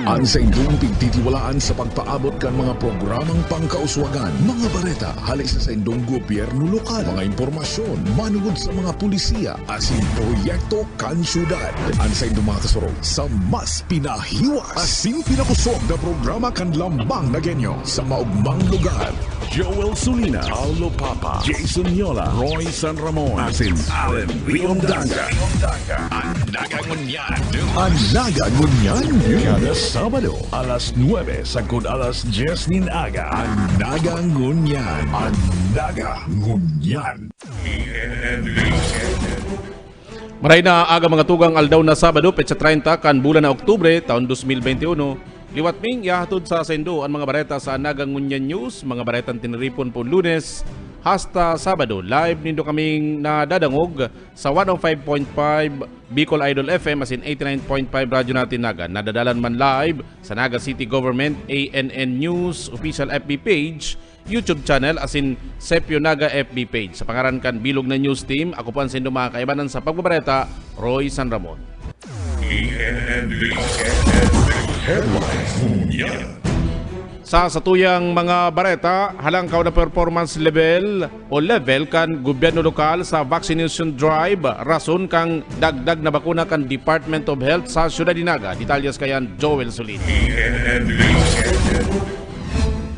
Ang sa inyong pagtitiwalaan sa pagpaabot kan mga programang pangkauswagan, mga bareta, halik sa inyong gobyerno lokal, mga impormasyon, manugod sa mga pulisiya, asin proyekto kan syudad. Ang sa inyong mga kasurog sa mas pinahiwas, asin pinakusog na programa kan lambang na genyo sa maugmang lugar. Joel Sulina, Paulo Papa, Jason Yola, Roy San Ramon, asin Allen Riondanga. Anaga Ngunyan. Anaga Ngunyan. Kada Sabado, alas 9 sagkod alas 10 nin aga. Anaga Ngunyan. Anaga Ngunyan. Maray na aga mga tugang aldaw na Sabado, petsa 30 kan bulan na Oktubre, taon 2021. Liwat ming yahatod sa sendo ang mga bareta sa Anagang Ngunyan News, mga baretang tiniripon po Lunes hasta Sabado. Live nindo kaming nadadangog sa 105.5 Bicol Idol FM as in 89.5 radyo natin Naga. Nadadalan man live sa Naga City Government ANN News official FB page, YouTube channel as in Sepio Naga FB page. Sa pangaran kan Bilog na News Team, ako po ang sendo mga kaibanan sa pagbabareta, Roy San Ramon. Sa satuyang mga bareta, halangkaw na performance level kan gobyerno lokal sa vaccination drive, rason kang dagdag na bakuna kan Department of Health sa Syudad de Naga. Detalyas kayan Joel Sulina.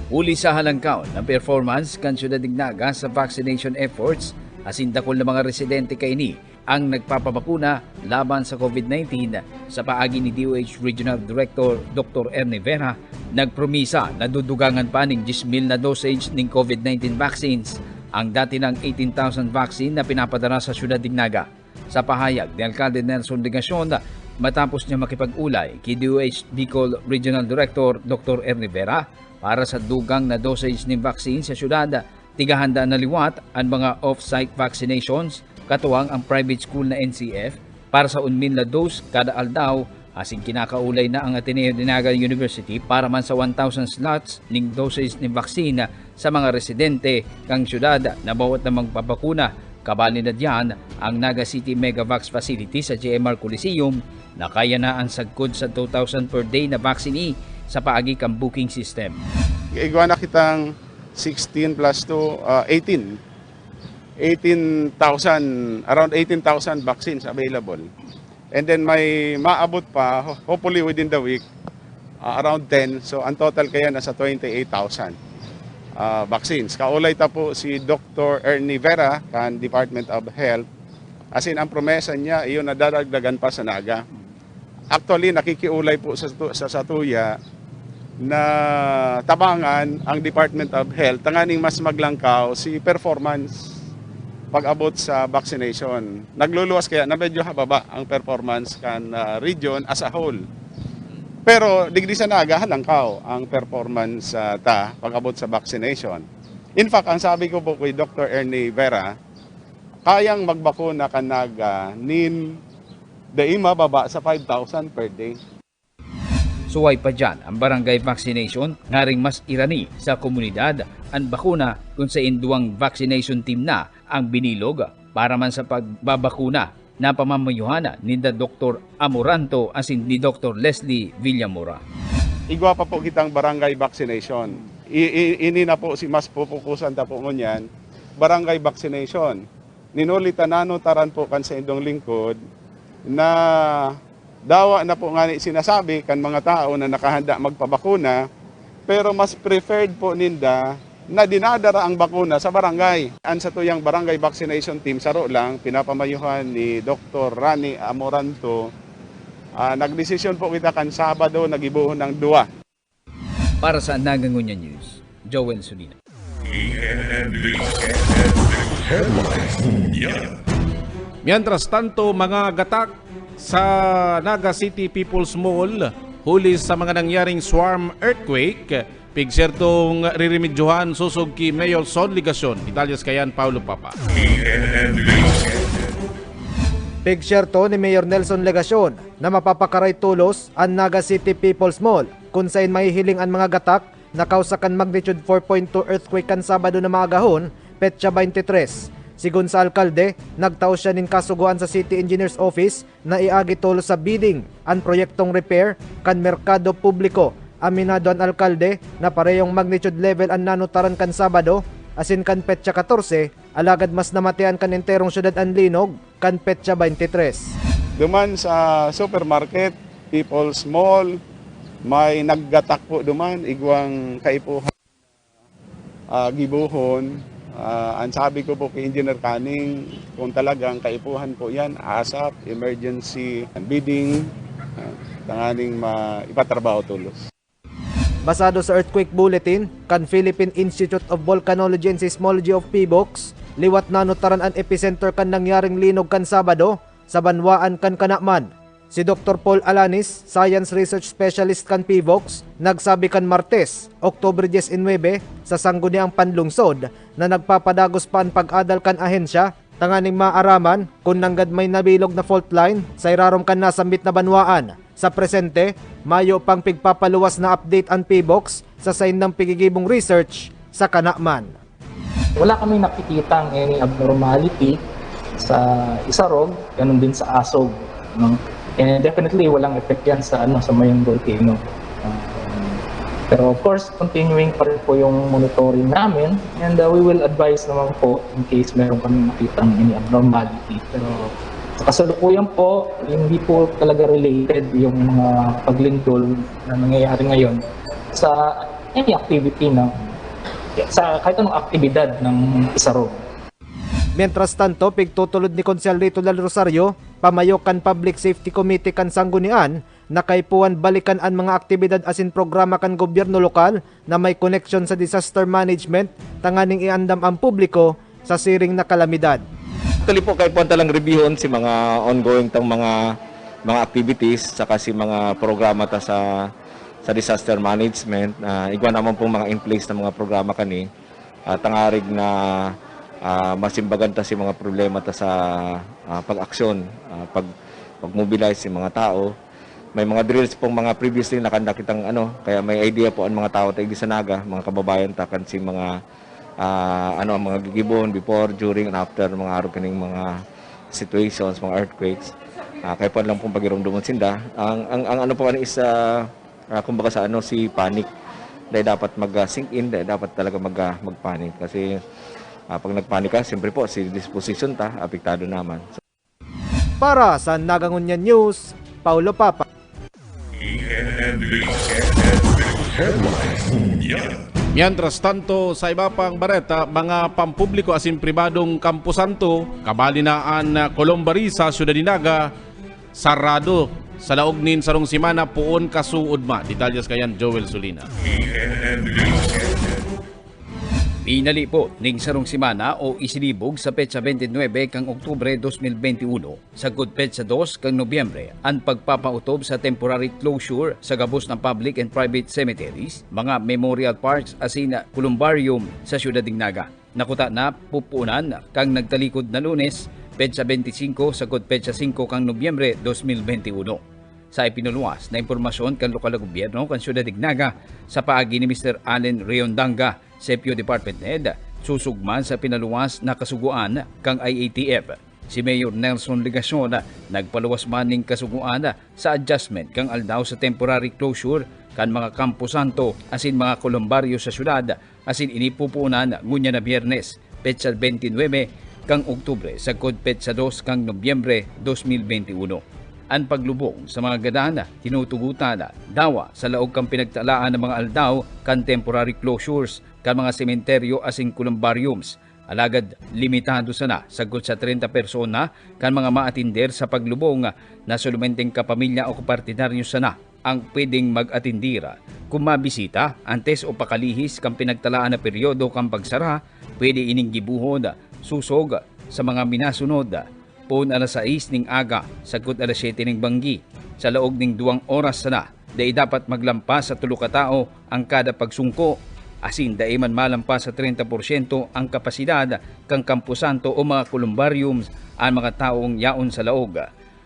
Uli sa halangkaw ng performance kan Syudad de Naga sa vaccination efforts, asin dakol na mga residente kaini ang nagpapabakuna laban sa COVID-19. Sa paagi ni DOH Regional Director Dr. Ernie Vera, nagpromisa na dudugangan pa ng 10,000 na dosage ng COVID-19 vaccines ang dati ng 18,000 vaccine na pinapadala sa Syudad de Naga. Sa pahayag ni Alcalde Nelson Legacion, matapos niya makipag-ulay kay DOH Bicol Regional Director Dr. Ernie Vera para sa dugang na dosage ng vaccine sa syudad, tigahanda na liwat ang mga off-site vaccinations katuwang ang private school na NCF para sa 1,000 na dose kada aldaw, asing kinakaulay na ang Ateneo de Naga University para man sa 1,000 slots ning doses ng vaksina sa mga residente kang syudad na bawat namang papakuna. Kabali na diyan ang Naga City Megavax Facility sa JMR Coliseum na kaya na ang sagkod sa 2,000 per day na vaccine sa paagi kang booking system. Igwa na kitang 16 plus 2, 18,000, around 18,000 vaccines available. And then may maabot pa, hopefully within the week, around 10. So ang total kaya nasa 28,000 vaccines. Kaulay ta po si Dr. Ernie Vera, kan Department of Health. As in, ang promesa niya, iyon na dadagdagan pa sa Naga. Actually, nakikiulay po sa Satuya na tabangan ang Department of Health. Tanganing mas maglangkaw si performance pag-abot sa vaccination. Nagluluwas kaya na medyo hababa ang performance kan region as a whole. Pero digdi sa Naga halangkaw ang performance ta pag-abot sa vaccination. In fact, ang sabi ko po kay Dr. Ernie Vera, kayang magbakuna kan Naga nin daima baba sa 5,000 per day. Suway pa dyan ang barangay vaccination, ngaring mas irani sa komunidad ang bakuna kung sa induang vaccination team na ang binilog para man sa pagbabakuna na pamamayuhana ni Dr. Amoranto asin ni Dr. Leslie Villamora. Igwa pa po kitang barangay vaccination. Ini na po si mas pupukusan ta po mo niyan, barangay vaccination. Ninulitanano taran po kan sa indong lingkod na dawa na po nga sinasabi kan mga tao na nakahanda magpabakuna, pero mas preferred po ninda na dinadara ang bakuna sa barangay. An sa tuyang barangay vaccination team, saro lang, pinapamayuhan ni Dr. Rani Amoranto. Nagdesisyon po kita kan Sabado, nagibuhon ng 2. Para sa Anagang Ngunyan News, Joel Sulina. Mientras tanto, mga gatak sa Naga City People's Mall, huli sa mga nangyaring swarm earthquake, pigsertong ririmidyohan susog ki Mayor Son Ligacion. Detalyas kayan Paulo Papa. Pigserto ni Mayor Nelson Legacion na mapapakaray tulos ang Naga City People's Mall kung saan mahihiling ang mga gatak na kausakan magnitude 4.2 earthquake kan Sabado na mga gahon, petsa 23. Sigun sa alkalde, nagtao siya nin kasuguan sa City Engineer's Office na iagi tulos sa bidding ang proyektong repair kan merkado publiko. Aminado ang alkalde na parehong magnitude level ang nanutaran kan Sabado, asin kan petsa 14, alagad mas namatian kan enterong syudad ang linog kan petsa 23. Duman sa supermarket, People's Mall, may naggatak po duman, igwang kaipuhan, gibuhon. Ang sabi ko po kay Engineer Canning, kung talagang kaipuhan po yan, ASAP, emergency bidding, tanganing ipatrabaho tulos. Basado sa earthquake bulletin kan Philippine Institute of Volcanology and Seismology of PBOX, liwat nanutaran ang epicenter kan nangyaring linog kan Sabado sa Banwaan kan Kanakman. Si Dr. Paul Alanis, Science Research Specialist kan PBOX, nagsabi kan Martes, Oktubre 19 sa sangguniang panlungsod na nagpapadagos pa ang pag-adal kan ahensya tanganing maaraman kung nanggad may nabilog na fault line sa irarom kan nasambit na Banwaan. Sa presente, mayo pang pigpapaluwas na update ang PBOX sa sign ng pigigibong research sa Kanakman. Wala kami nakikitang any abnormality sa Isarog, ganun din sa Asog. No? And definitely walang effect yan sa Mayong volcano. Pero of course, continuing pa rin po yung monitoring namin and we will advise naman po in case meron kami nakitang any abnormality. Pero sa kasalukuyan po, hindi po talaga related yung mga paglindol na nangyayari ngayon sa any activity sa kahit anong aktibidad ng Isarog. Mientras tanto, pigtutulod ni Konsyal Rito Del Rosario, pamayo kan Public Safety Committee kan Sanggunian, na kaipuan balikan ang mga aktibidad asin programa kan gobyerno lokal na may connection sa disaster management, tanganing iandam ang publiko sa siring na kalamidad. Actually po, kaipuan talang reviewon si mga ongoing tang mga activities saka si mga programa ta sa disaster management. Igwa naman pong mga in place na mga programa kani tangarig na masimbagan ta si mga problema ta sa pag-aksyon, pag-mobilize si mga tao. May mga drills pong mga previously nakanda kitang kaya may idea po ang mga tao ta sa Naga, mga kababayan ta kan si mga ang mga gigibon before, during, and after mga araw kaning mga situations, mga earthquakes. Kaya po lang pong pagirumdumon sinda. Ang po is kumbaga sa si panic. Dahil dapat mag-sink in, dahil dapat talaga mag-panic. Kasi pag nagpanic ka, siyempre po, si disposition apektado naman. Para sa Nagangunyan News, Paulo Papa. Mientras tanto, sa iba pang bareta, mga pampubliko asin pribadong Camposanto, kabali na ang Columbari sa Ciudad Dinaga, sarado sa laognin sarong simana puon kasuod ma. Detalyas kayan Joel Solina. Pinali po ning sarong simana o isinibog sa petsa 29 kang Oktubre 2021 sagod petsa 2 kang Nobyembre ang pagpapautob sa temporary closure sa gabos ng public and private cemeteries, mga memorial parks asin columbarium sa Ciudad Dinaga. Nakuta na pupunan kang nagtalikod na Lunes petsa 25 sagod petsa 5 kang Nobyembre 2021. Sa ipinuluwas na impormasyon kan lokal na gobyerno kan Ciudad Dinaga sa paagi ni Mr. Allen Riondanga, CPO Department Head, susugman sa pinaluwas na kasuguan kang IATF. Si Mayor Nelson Legacion nagpaluwas man ning kasuguan sa adjustment kang aldaw sa temporary closure kan mga Camposanto asin mga kolumbaryo sa syudad asin inipupunan ngunya na Biyernes petsa 29 kang Oktubre sagod petsa 2 kang Nobyembre 2021. Ang paglubong sa mga gadana, tinutugutan dawa sa laog kang pinagtalaan ng mga aldaw kan temporary closures kan mga sementeryo asing columbariums. Alagad limitado sana sagot sa 30 persona kan mga maatinder sa paglubong na solumenteng kapamilya o kapartinaryo sana ang pwedeng mag-atindira. Kung mabisita, antes o pakalihis kang pinagtalaan na peryodo kang pagsara, pwede ining gibuhon susog sa mga minasunod. Poon alas 6 ning aga, sagot alas 7 ning banggi. Sa laog ning 2 oras sana, dahil dapat maglampas sa 3 katao ang kada pagsungko. Asin dahil man malampas sa 30% ang kapasidad kang Camposanto o mga columbariums ang mga taong yaon sa laog.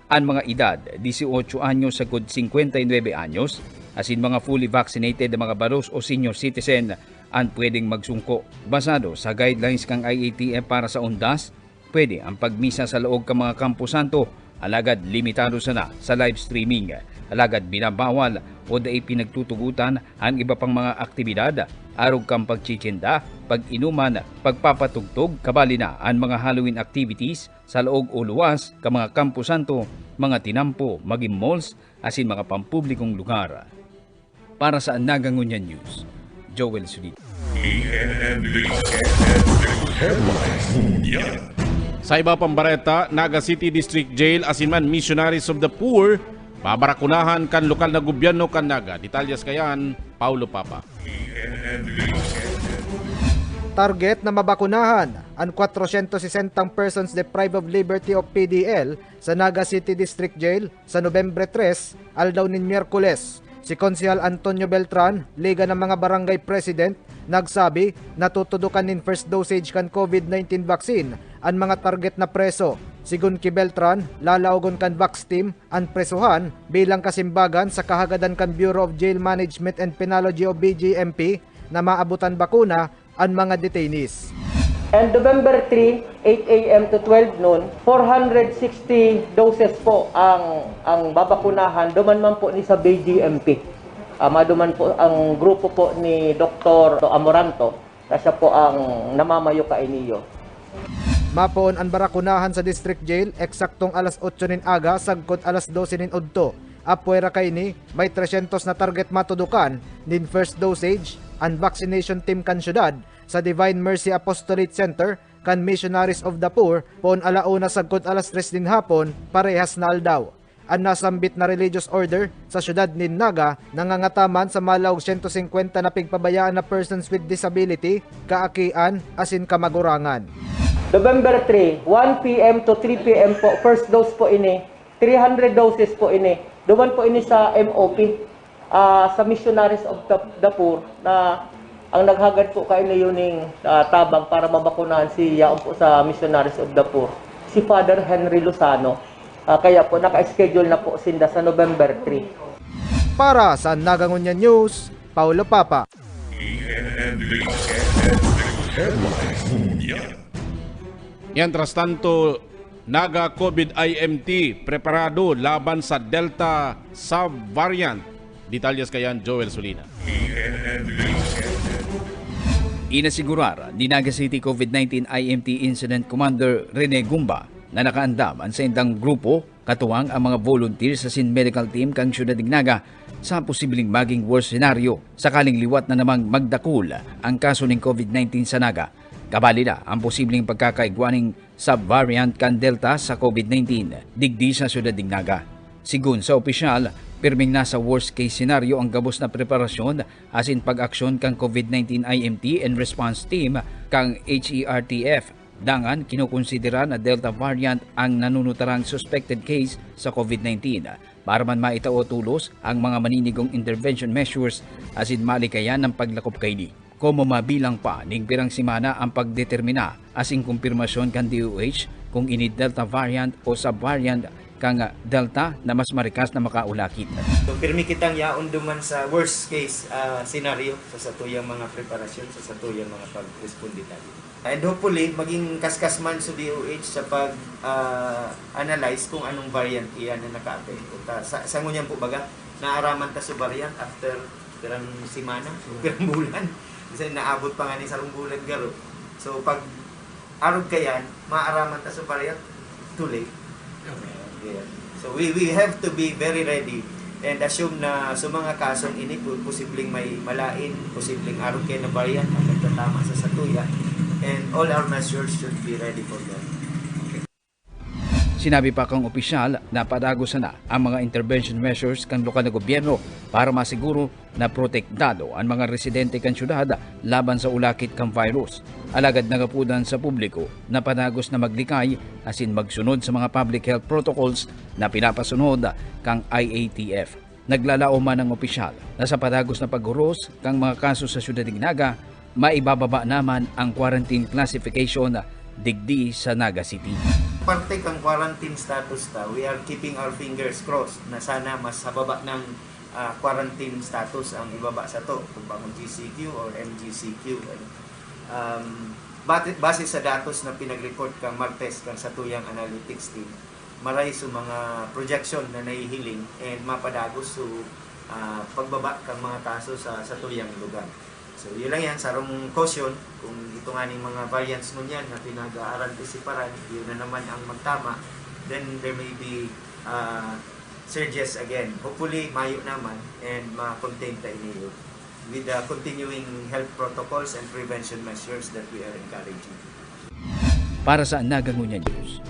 Ang mga edad, 18 anyos sagot 59 anyos, asin mga fully vaccinated na mga baros o senior citizen ang pwedeng magsungko. Basado sa guidelines kang IATF para sa undas, pwede ang pagmisa sa loob ka mga Kampo Santo, alagad limitado sana sa live streaming. Alagad binabawal o dahi pinagtutugutan ang iba pang mga aktibidad, arog kang pagchichinda, pag-inuman, pagpapatugtog, kabali na ang mga Halloween activities sa loob o luwas ka mga Kampo Santo, mga tinampo, maging malls, asin mga pampublikong lugar. Para sa Nagangunyan News, Joel Sudit. Sa iba pang bareta, Naga City District Jail asin man Missionaries of the Poor babarakunahan kan lokal na gobyerno kan Naga. Detalyas kayan, Paulo Papa. Target na mabakunahan ang 460 persons deprived of liberty of PDL sa Naga City District Jail sa Nobyembre 3, aldaw nin Miyerkules. Si Konsehal Antonio Beltran, Liga ng mga Barangay President, nagsabi na tutudukan nin first dosage kan COVID-19 vaccine ang mga target na preso. Sigun ki Beltran, lalaugon kan Vax team ang presuhan bilang kasimbagan sa kahagadan kan Bureau of Jail Management and Penology o BJMP na maabutan bakuna ang mga detainees. And November 3, 8 a.m. to 12 noon, 460 doses po ang babakunahan. Duman man po ni sa BJMP. Maduman po ang grupo po ni Dr. Amoranto. Kasi po ang namamayo ka iniyo. Mapoon ang barakunahan sa district jail eksaktong alas 8 nin aga sagkot alas 12 nin udto. Apwera kay ni may 300 na target matudukan nin first dosage ang vaccination team kan syudad sa Divine Mercy Apostolate Center kan Missionaries of the Poor pon alauna sagkot alas 3 din hapon parehas na aldaw. Ang nasambit na religious order sa syudad nin Naga nangangataman sa malawg 150 na pigpabayaan na persons with disability, kaakian asin kamagurangan. November 3, 1 p.m. to 3 p.m. po, first dose po ini, 300 doses po ini. Duman po ini sa MOP, sa Missionaries of the Poor, na ang naghagad po kayo na yuning tabang para mabakunahan si yaon po sa Missionaries of the Poor, si Father Henry Lozano. Kaya po naka-schedule na po sinda sa November 3. Para sa Nagangunyan News, Paulo Papa. Mientras tanto, Naga COVID IMT preparado laban sa Delta subvariant. Detalyas kayan, Joel Solina. Inasigurar ni Naga City COVID-19 IMT Incident Commander Rene Gumba na nakaandam ang sa indang grupo katuwang ang mga volunteers sa medical team kang Syudad ng Naga sa posibleng maging worst scenario sakaling liwat na namang magdakul ang kaso ng COVID-19 sa Naga. Kabali na ang posibleng pagkakaigwaning subvariant kan Delta sa COVID-19 digdi sa Syudad ng Naga. Sigun sa opisyal, pirming nasa worst case scenario ang gabos na preparasyon asin pag-aksyon kang COVID-19 IMT and response team kang HERTF. Dangan kinukonsidera na Delta variant ang nanunutarang suspected case sa COVID-19 para man maitao tulos ang mga maninigong intervention measures asin malikayan ng paglakop kayni. Komo mabilang pa ning pirang simana ang pagdetermina asing kumpirmasyon kan DOH kung ini Delta variant o subvariant kang Delta na mas marikas na makaulakit. So pirmi kitang yaon duman sa worst case scenario sa satuyang mga preparasyon, sa satuyang mga pag-responde tayo. And hopefully maging kaskas man sa DOH sa pag-analyze kung anong variant iyan na naka-apekto. Sa ngunyan po baga, naaraman ta sa variant after pirang simana, pirang bulan. Kasi naabot pa nga ni sarong bulan garo. So pag arog kayan, maaraman ta sa variant, too late. Yeah. So we have to be very ready and assume na sa mga kasong ini posibleng may malain, posibleng arog kayo na variant ang nagtatama sa satuya, and all our measures should be ready for that. Sinabi pa kang opisyal na padagosan na ang mga intervention measures kang lokal na gobyerno para masiguro na protektado ang mga residente kang syudad laban sa ulakit kang virus. Alagad nagapudan sa publiko na padagos na maglikay asin magsunod sa mga public health protocols na pinapasunod kang IATF. Naglalao man ang opisyal na sa padagos na paghuros kang mga kaso sa syudad ng Naga, maibababa naman ang quarantine classification digdi sa Naga City. Parte kang quarantine status ta, we are keeping our fingers crossed na sana mas hababa ng quarantine status ang ibaba sa to, kung bakong GCQ or MGCQ. base sa datos na pinag-report kang mag-test kang sa tuyang analytics team, maray sa mga projection na nahihiling and mapadagos sa pagbaba kang mga kaso sa tuyang lugar. So, yun lang yan, sarong caution, kung ito nga ning mga variants nun yan na pinag-antisiparan, yun na naman ang magtama, then there may be surges again. Hopefully, mayo naman and ma-contain tayo niyo with the continuing health protocols and prevention measures that we are encouraging. Para sa Nagangunya News,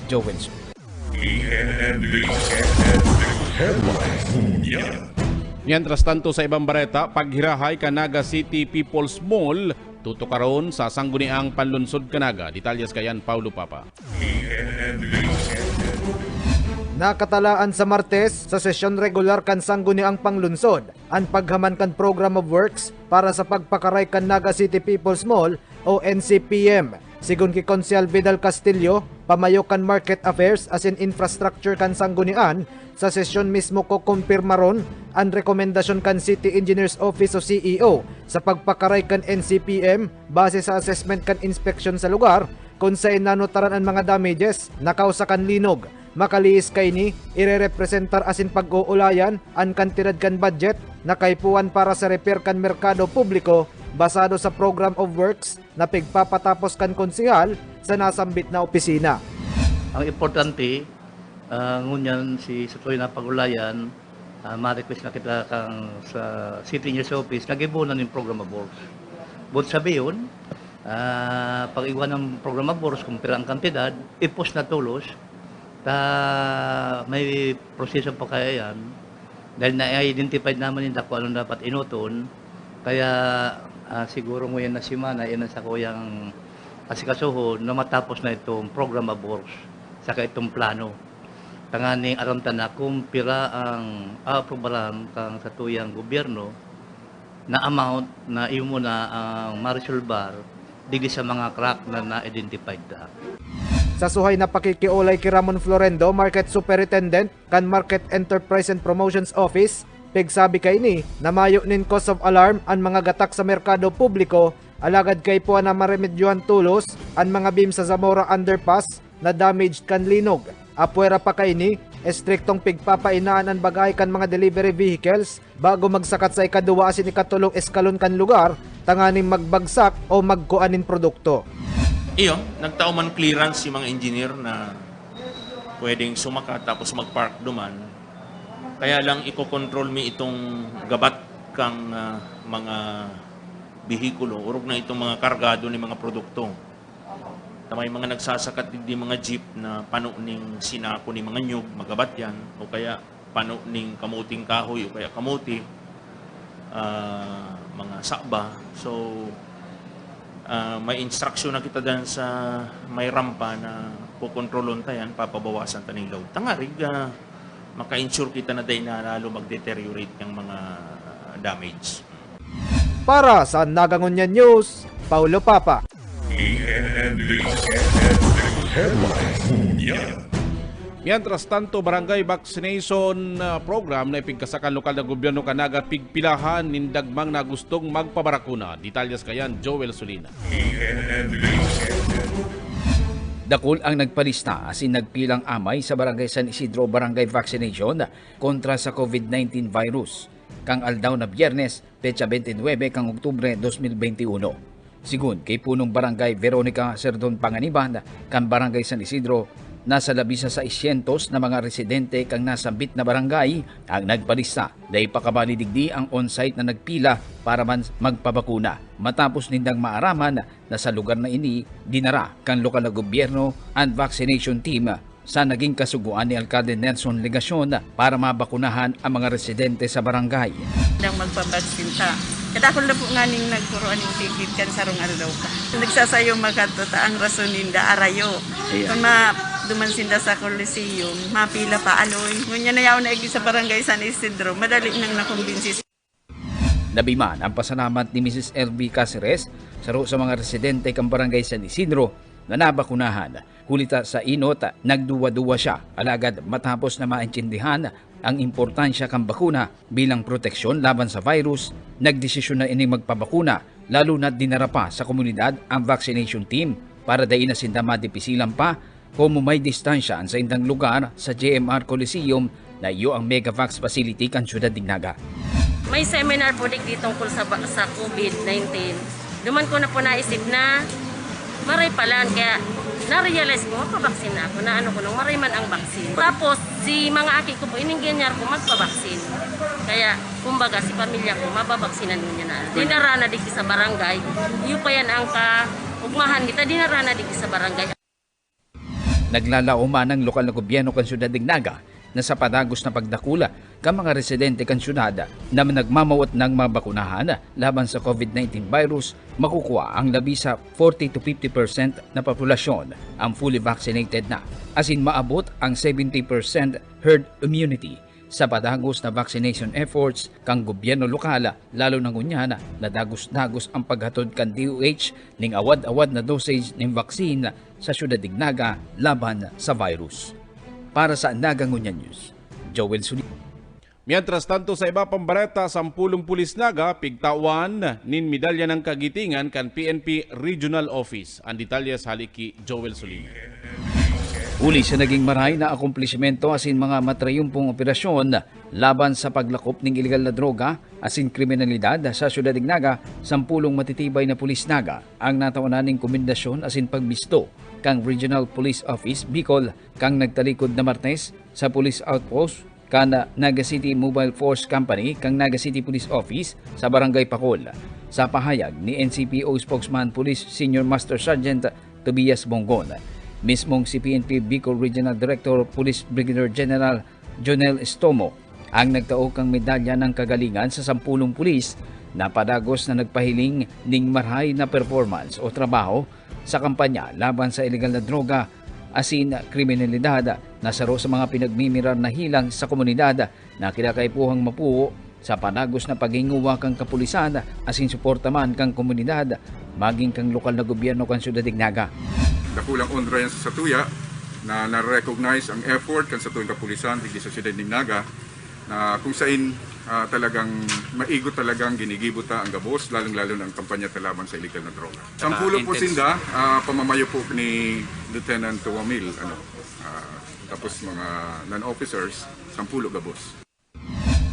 Joel Smith. Mientras tanto sa ibang bareta, paghirahay Canaga City People's Mall, tuto karon sa sangguniang panlunsod Canaga. Detalyas kayan Paulo Papa. Nakatalaan sa Martes sa sesyon regular kan sangguniang panglunsod ang paghaman kan Program of Works para sa pagpakaray kan Naga City People's Mall o NCPM. Sigun ki Konsyal Vidal Castillo, pamayo kan Market Affairs as in Infrastructure kan sanggunian, sa sesyon mismo ko kumpirmaron ang rekomendasyon kan City Engineers Office o CEO sa pagpakaray kan NCPM base sa assessment kan inspection sa lugar kung saan nanotaran ang mga damages na kausa kan linog. Makaliis kay ni irerepresentar asin pag-uulayan ang kantidad kan budget na kaipuan para sa repair kan merkado publiko basado sa Program of Works na pigpapatapos kan konsehal sa nasambit na opisina. Ang importante, ngunyan sa tuloy na pag-ulayan, ma-request na kita kang sa City Engineers Office, nag-ibunan yung Program of Works. But sabi yun, pag-iwan ng Program of Works, kung pira ang kantidad, i-post na tulos, may proseso pa kaya yan, dahil na-identified naman yung kung anong dapat inuton, kaya siguro ngayon na simana, yan sa kuyang asikasuho na matapos na itong Program of Works, saka itong plano. Tanganing aramtan na kung pira ang aprobaran kang sa tuyang gobyerno na amount na imo na ang ma-resolbar digdi sa mga crack na na-identified na. Sa suhay na pakikiulay kay Ramon Florendo, Market Superintendent kan Market Enterprise and Promotions Office, pigsabi kay ni na mayo nin cause of alarm ang mga gatak sa merkado publiko, alagad kay po na maremedyohan tulos ang mga beam sa Zamora Underpass na damaged kan linog. Apwera pa kay ni, estriktong pigpapainaan ang bagay kan mga delivery vehicles bago magsakat sa ikaduwa asin ikatulong eskalon kan lugar, tanganing magbagsak o magkuanin produkto. Iyo, nagtauman clearance yung mga engineer na pwedeng sumakat tapos mag-park duman. Kaya lang iko-control mi itong gabat kang mga bihikulo, urog na itong mga kargado ni mga produkto. Tamay mga nagsasakat di mga jeep na pano ning sinako ni mga nyug, magabat yan, o kaya pano ning kamuting kahoy, o kaya kamuti, mga sakba. So, may instruction na kita dyan sa may rampa na pukontrolon tayan, papabawasan taning load. Tangarig, maka-insure kita na dahil na lalo mag-deteriorate yung mga damage. Para sa Nagangunya News, Paulo Papa. Mientras tanto, barangay vaccination program na ipigkasakan lokal na gobyerno Canaga pigpilahan nindagmang na gustong magpabarakuna. Detalyas kayan Joel Solina. Dakol ang nagpalista asin nagpilang amay sa Barangay San Isidro Barangay Vaccination kontra sa COVID-19 virus kang aldaw na Biyernes, petsa 29 kang Oktubre 2021. Sigun kay punong Barangay Veronica Serdon Panganiban kang Barangay San Isidro, nasa labisa sa 600 na mga residente kang nasambit na barangay ang nagpalista dahil pakabalidigdi ang on-site na nagpila para man magpabakuna. Matapos nindang maaraman na sa lugar na ini dinara kang lokal na gobyerno ang vaccination team sa naging kasuguan ni Alcalde Nelson Legacion para mabakunahan ang mga residente sa barangay. Nang magpabaksin ta, kadakol na po nga ning nagpuruan ng ticket kan sarong aldaw ka. Nagsasayo magkatuta ang rasuninda arayo. Kung dumansinda sa Coliseum, mapila pa aloy. Ngunya na yaw na sa barangay San Isidro, madali nang nakumbinsi. Nabiman ang pasalamat ni Mrs. LB Caceres sa mga residente kang barangay San Isidro na nabakunahan. Hulita sa inot, nagduwa-duwa siya alagad matapos na maintindihan ang importansya kang bakuna bilang proteksyon laban sa virus. Nagdesisyon na ining magpabakuna lalo na dinara pa sa komunidad ang vaccination team para dahin na sinda madipisilan pa kung may distansya sa indang lugar sa JMR Coliseum na iyo ang Megavax facility kan Syudad Dignaga. May seminar po dito tungkol sa COVID-19. Duman ko na po naisip na maray palan, kaya na-realize ko, magpabaksin na ako, na ano ko nung maray man ang baksin. Tapos, si mga aki ko po, iningginyar ko magpabaksin. Kaya, kumbaga, si pamilya ko, mababaksinan niya na. Dinarana digi sa barangay, iyo pa yan ang kaugmahan kita, dinarana digi sa barangay. Naglalauman ng lokal na gobyerno kan Syudad Dignaga na sa padagos na pagdakula ka mga residente kan syudad na nagmamawat ng mabakunahan laban sa COVID-19 virus, makukuha ang labi sa 40 to 50% na populasyon ang fully vaccinated na, asin maabot ang 70% herd immunity sa padagos na vaccination efforts kang gobyerno lokal, lalo na ngunyana na dagos-dagos ang paghatod kan DOH ning awad-awad na dosage ng vaccine sa Syudad Dignaga laban sa virus. Para sa Nagangunyan News, Joel Sulit. Mientras tanto sa iba pang bareta, 10 pulis naga pigtawan nin medalya ng kagitingan kan PNP Regional Office. Ang detalles haliki Joel Sulit. Uli sa naging maray na akumplishmento asin mga matrayumpong operasyon laban sa paglakop ng ilegal na droga asin kriminalidad sa Syudad Dignaga, 10 matitibay na pulis naga ang nataunaning komendasyon asin pagbisto kang Regional Police Office Bicol kang nagtalikod na Martes sa Police Outpost kan Naga City Mobile Force Company kang Naga City Police Office sa Barangay Pacol. Sa pahayag ni NCPO Spokesman Police Senior Master Sergeant Tobias Bongon, mismong si PNP Bicol Regional Director Police Brigadier General Jonel Estomo ang nagtao kang medalya ng kagalingan sa 10 pulis na padagos na nagpahiling ning marhay na performance o trabaho sa kampanya laban sa ilegal na droga asin kriminalidad na saro sa mga pinagmimirar na hilang sa komunidad na kinakaipuhang mapuo sa padagos na paghinguwa kang kapulisan asin suporta man kang komunidad maging kang lokal na gobyerno kan Syudad Dignaga. Dakulang honra yan sa Satuya na na-recognize ang effort kan sa tuwing kapulisan hindi sa Syudad Dignaga na kung saan talagang maigot talagang ginigibota ang gabos, lalong-lalo ng kampanya talaban sa illegal na droga. 10 po sinda, pamamayo po ni Lieutenant Tuwamil, tapos mga non-officers, 10 gabos.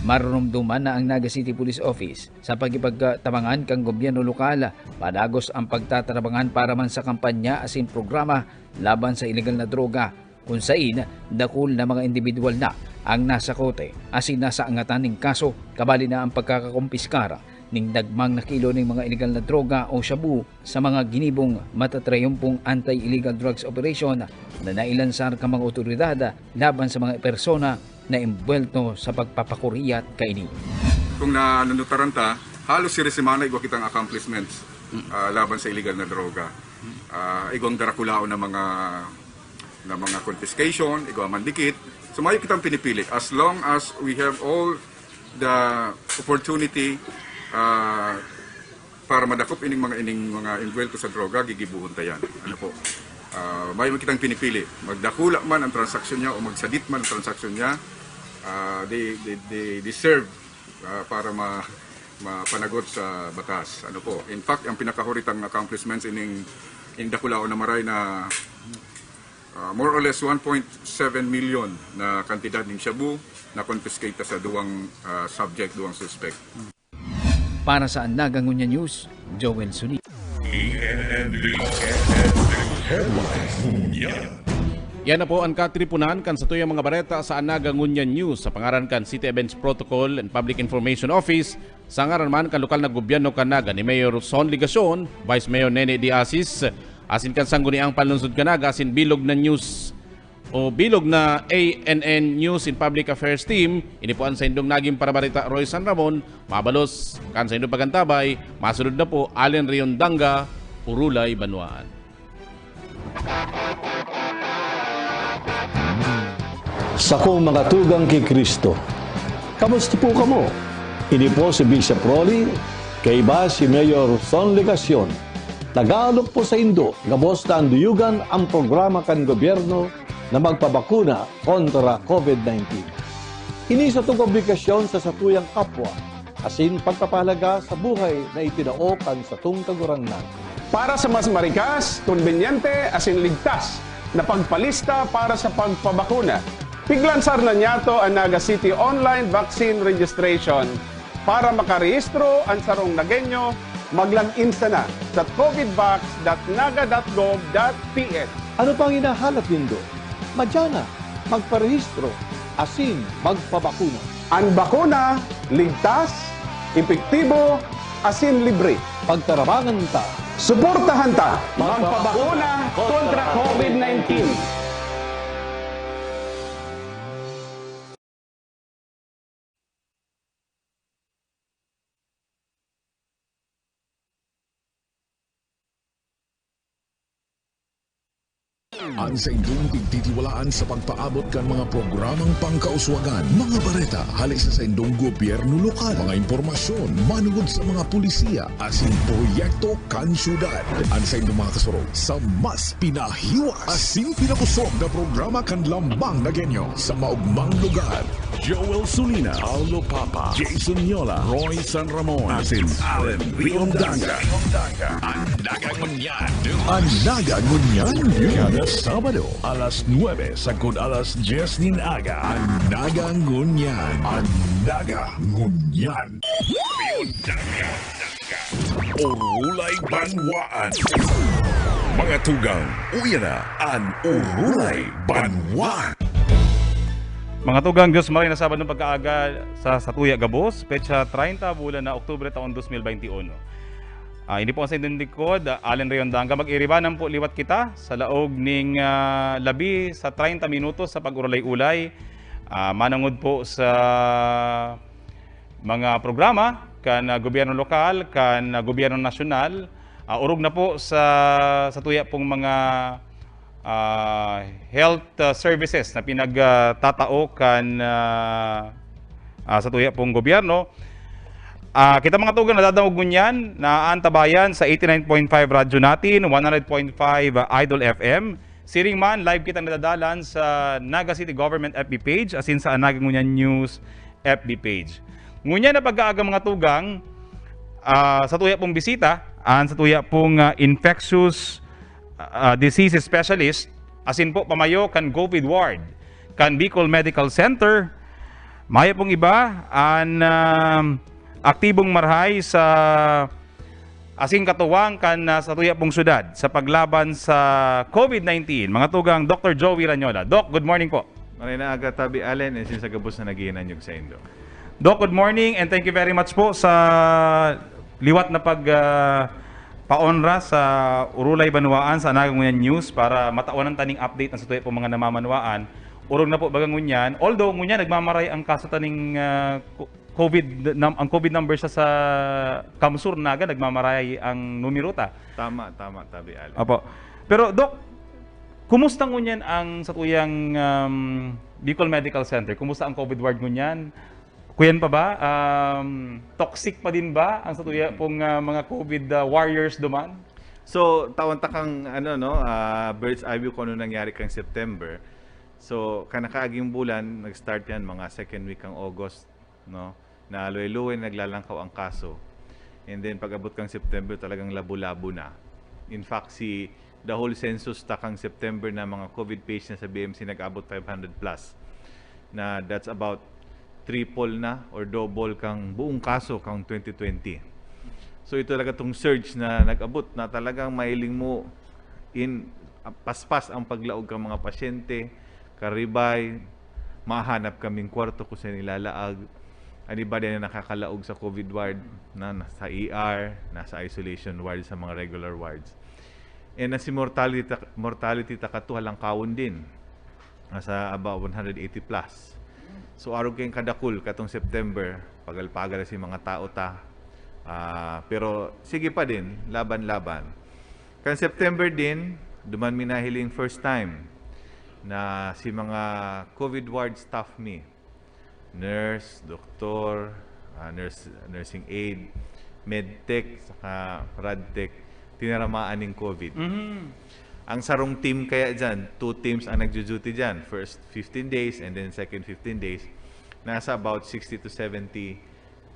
Marurumduman na ang Naga City Police Office sa pagipagtabangan kang gobyerno lokal, padagos ang pagtatrabangan para man sa kampanya asin programa laban sa illegal na droga, kung saan dakul na mga individual na ang nasa kote asin nasa angataning kaso, kabali na ang pagkakakumpiskara ning dagmang na kilo ng mga illegal na droga o shabu sa mga ginibong matatrayumpong anti-illegal drugs operation na nailansar ka mga otoridad laban sa mga persona na imbwelto sa pagpapakuriyat kaini. Kung nanunutaran halos sirisimana igwa kitang accomplishments laban sa illegal na droga. Igwang darakulao na mga confiscation, igwa mandikit. So mayo kitang pinipili as long as we have all the opportunity para madakop ining mga involved sa droga, gigibuhon tayan. Ano po? Mayo kitang pinipili. Magdakula man ang transaksyon niya o magsadit man ang transaksyon niya, they deserve para mapanagot sa batas. Ano po? In fact, ang pinakahuritang accomplishments in Dakulao na maray na more or less 1.7 million na kantidad ng shabu na confiscate sa duwang suspect. Para sa Nagangunyan News, Joel Suni. Yan na po ang katripunan kan sa tuyang mga bareta sa Nagangunyan News sa pangaran kan City Events Protocol and Public Information Office, sa ngaran man kan lokal na gobyerno kan Naga ni Mayor Son Ligacion, Vice Mayor Nene Diasis, asin kan sangguniang panlunsod kan Naga, asin bilog na news o bilog na ANN News in Public Affairs Team, inipuan sa indong naging parabarita Roy San Ramon, mabalos kan sa indong pagantabay, masunod na po Allen Riondanga, Urulay, Banwaan. Sa kong mga tugang kay Kristo, kamusta po kamo? Ini po si Bishop Rolly, kay iba si Mayor Son Ligacion. Tagalog po sa Indo, gabos na anduyugan ang programa kan gobyerno na magpabakuna kontra COVID-19. Ini sa itong publikasyon sa satuyang kapwa, asin pagpapahalaga sa buhay na itinaokan sa tungkagurangnan. Para sa mas marikas, konbenyente, asin ligtas na pagpalista para sa pagpabakuna. Piglansar na niyato ang Naga City Online Vaccine Registration para makarehistro ang sarong Nagenyo, mag-login na sa covidvax.naga.gov.ph. Ano pang hinahanap nindo? Madyana, magparehistro, asin magpabakuna. Ang bakuna, ligtas, epektibo, asin libre. Pagtarabangan ta, suportahan ta, magpabakuna kontra COVID-19. Ang sa inyong pagtitiwalaan sa pagpaabot kan mga programang pangkauswagan, mga bareta, halik sa inyong gobyerno lokal, mga impormasyon, manungod sa mga pulisiya, asin proyekto kan syudad. Ang sa inyong mga kasurog sa mas pinahiwas, asin pinakusog na programa kan lambang na genyo sa maugmang lugar. Joel Sulina, Aldo Papa, Jason Yola, Roy San Ramon, asin Allen Riondanga. Ang Nagangunyan. Ang Nagangunyan. Kada Sabado, alas 9 sagod alas 10 nin aga. Ang Nagangunyan. Ang Nagangunyan. Riondanga. Urulay Banwaan. Mga tugang, uya na ang Urulay Banwaan. Mga tugang, Diyos maray na Sabado ng pagkaaga sa Satuya Gabos, petsa 30 bulan na Oktubre taon 2021. Hindi po ang sa inyong likod, Allen Riondanga, mag-iribanan po liwat kita sa laog ning labi sa 30 minutos sa pag-urulay-ulay. Manangod po sa mga programa kan gobyerno lokal, kan gobyerno nasyonal, urog na po sa tuya pong mga health services na pinagtatao kan sa tuya pong gobyerno. Kita mga tugang nadadamog ngunyan na antabayan sa 89.5 radyo natin, 100.5 Idol FM. Siring man, live kita nadadalan sa Naga City Government FB page, asin sa Naga Ngunyan News FB page. Ngunyan na pag-aaga mga tugang, sa tuya pong bisita, sa tuya pong infectious disease specialist, asin po pamayo kan COVID ward, kan Bicol Medical Center, maya pong iba, aktibong marhay sa asing katuwang kan sa tuya pong syudad sa paglaban sa COVID-19. Mga tugang, Dr. Joey Ranyola. Doc, good morning po. Maray na aga tabi Allen, and since Gabos na nagiinan yung sa Indo. Doc, good morning and thank you very much po sa liwat na paonra sa Urulay Banwaan sa Nagangunyan News para mataunan taning update ng sa tuya pong mga namamanwaan. Urog na po bagang ngunyan. Although ngunyan nagmamaray ang kaso taning ang COVID number sa Kamsur Naga, nagmamaray ang numero ta. Tama, tabi Allen. Apo. Pero Doc, kumusta ngunyan ang sa tuyang Bicol Medical Center? Kumusta ang COVID ward ngunyan? Kuyan pa ba? Toxic pa din ba ang sa tuya pong mga COVID warriors duman? So, taon-takang bird's eye view kung ano nangyari kang September. So, kanakaaging bulan, nag-start yan mga second week ng August, no? Na luwi-luwi naglalangkaw ang kaso. And then pag-abot kang September, talagang labo-labo na. In fact, the whole census takang September na mga COVID patients sa BMC nag-abot 500 plus. Na that's about triple na or double kang buong kaso kang 2020. So ito talaga tong surge na nag-abot na talagang mailing mo paspas ang paglaog ng mga pasyente, karibay, mahanap kaming kwarto kung saan ilalaag. Iba din na nakakalaog sa COVID ward, na nasa ER, nasa isolation ward sa mga regular wards. And si mortality takatuha lang kawon din, nasa about 180 plus. So araw kayong kadakul katong September, pagal-pagal si mga tao ta. Pero sige pa din, laban-laban. Kan September din, duman minahiling first time na si mga COVID ward staff nurse, doktor, nursing aide, medtech, saka radtech, tinaramaan ng COVID. Ang sarong team kaya dyan, 2 teams ang nagjo-duty dyan. First 15 days and then second 15 days. Nasa about 60 to 70%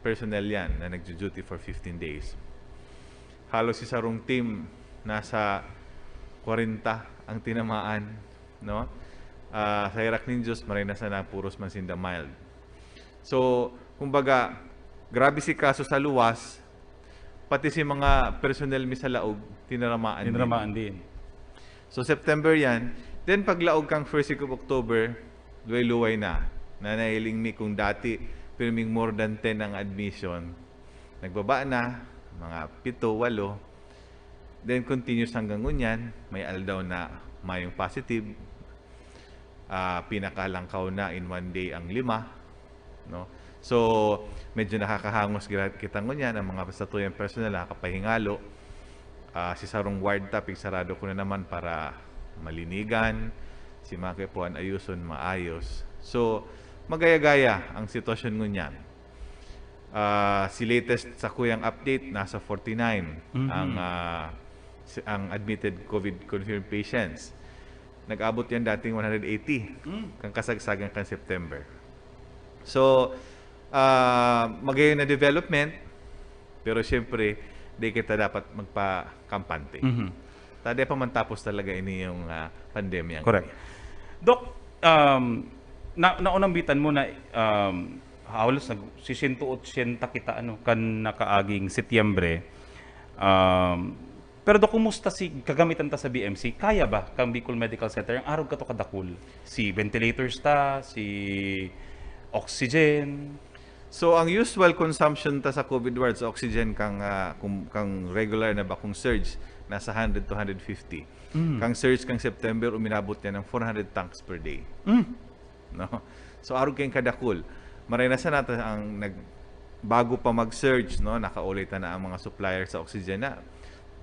personnel yan na nagjo-duty for 15 days. Halos si sarong team, nasa 40 ang tinamaan, no? Sa Iraq Ninjas, marinasa na puros man sinda mild. So, kumbaga, grabe si kaso sa luwas, pati si mga personnel mi sa laog, tinaramaan din. So, September yan. Then, pag laog kang first week of October, luway-luway na. Nanailing mi kung dati, pero may more than 10 ang admission. Nagbaba na, mga 7, 8. Then continuous hanggang ngunyan, may aldaw na mayong positive. Pinakalangkaw na in one day ang 5. No? So, medyo nakakahangos kita ngunyan ang mga statuyang personal, nakakapahingalo. Si sarong ward topic, sarado ko na naman para malinigan. Si mga kepuan ayuson, maayos. So, magaya-gaya ang sitwasyon ngunyan. Si latest sa kuyang update, nasa 49 ang admitted COVID confirmed patients. Nag-abot yan dating 180 kang kasagsagan kan September. So, magayon na development, pero siyempre, di kita dapat magpa-kampante. Tadi pa man tapos talaga ini yung pandemya. Correct. Dok, naunambitan mo na halos si 180 kita kan nakaaging Setyembre. Pero do kumusta si kagamitan ta sa BMC? Kaya ba kang Bicol Medical Center ang arog kato kadakul? Si ventilators ta, si oxygen. So ang usual consumption ta sa COVID wards oxygen kang regular na ba kung surge nasa 100 to 150. Kang surge kang September uminabot niya ng 400 tanks per day. No? So arog kayong kadakul. Maranasan natin ang bago pa mag-surge, no, nakaulit na ang mga suppliers sa oxygen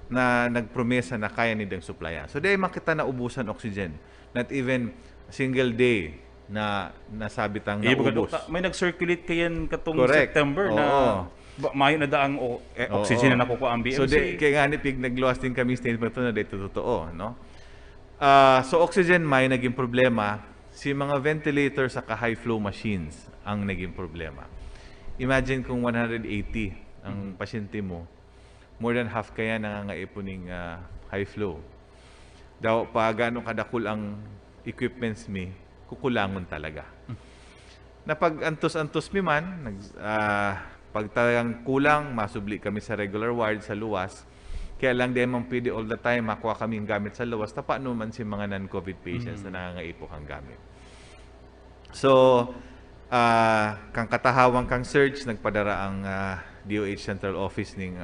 na nagpromesa na kaya nilang supplyan. So dahil makita na ubusan oxygen, not even a single day na nasabit ang naubos. May nag-circulate kayan katong Correct. September na mayo na daang oxygen na nakukuha ang BMC. So kaya nga ni pig nagluwas din kami statement na dito totoo, no? So oxygen may naging problema, si mga ventilator sa high flow machines ang naging problema. Imagine kung 180 ang pasyente mo, more than half kaya nangangaipuning high flow. Daw pa gaano kadakul ang equipments mi, kukulangon talaga. Na pag antos-antos mi man, pag talagang kulang, masubli kami sa regular ward sa luwas. Kaya lang di man pwede all the time makuha kami ang gamit sa luwas. Paano man si mga non-COVID patients na nangangaipo ang gamit. So, kang katahawang kang search, nagpadara ang DOH Central Office ng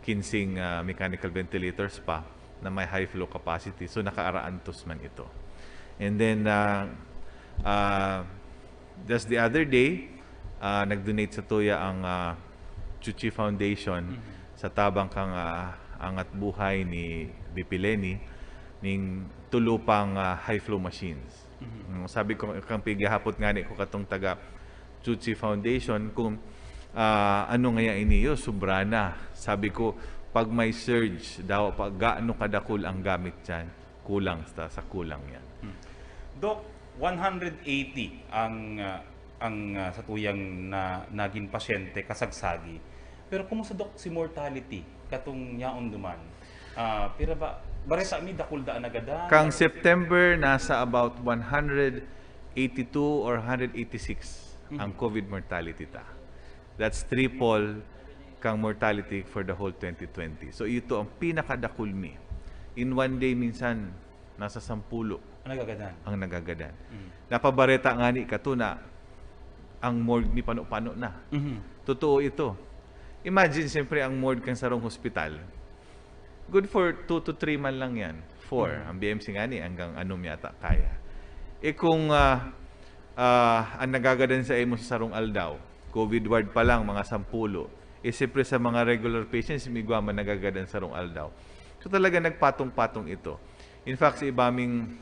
kinsing mechanical ventilators pa na may high flow capacity. So, nakaaraantos man ito. And then, just the other day, nag-donate sa tuya ang Chuchi Foundation sa tabang kang angat buhay ni Bipileni ning tulupang high flow machines. Sabi ko kang pigihapot nga ni ko katong taga Chuchi Foundation kung ano nga iniyo sobra na. Sabi ko pag may surge daw pag gaano kadakul ang gamit diyan, kulang sa kulang yan. Doc, 180 ang sa tuyang na naging pasyente kasagsagi. Pero kumusta Doc si mortality katong yaon duman? Pira ba bareta mi dakul daan agada? Kang September nasa about 182 or 186 ang COVID mortality ta. That's triple kang mortality for the whole 2020. So ito ang pinakadakul mi. In one day minsan nasa 10 ang nagagadan. Napabareta nga ni katuna ang morgue mi pano-pano na. Totoo ito. Imagine siyempre ang morgue kang sarong hospital. Good for 2 to 3 man lang yan. 4. Ang BMC nga ni hanggang anong yata kaya. Kung ang nagagadan sa imo sa sarong aldaw, COVID ward pa lang mga 10. Siyempre sa mga regular patients, migwa man nagagadan sa sarong aldaw. So talaga nagpatong-patong ito. In fact, sa ibaming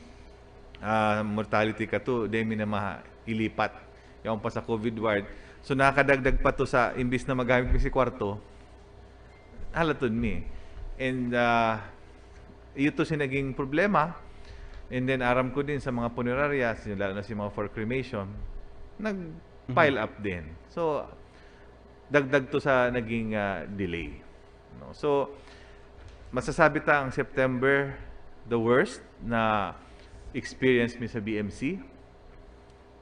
mortality ka to, demi na mailipat. Yung pa sa COVID ward. So nakadagdag pa to sa imbis na magamit mi si kwarto, halatod mi. And ito si naging problema. And then aram ko din sa mga punerarias, lalo na si mga for cremation, nag-pile up din. So dagdag to sa naging delay. No? So, masasabi ta ang September the worst na experience mi sa BMC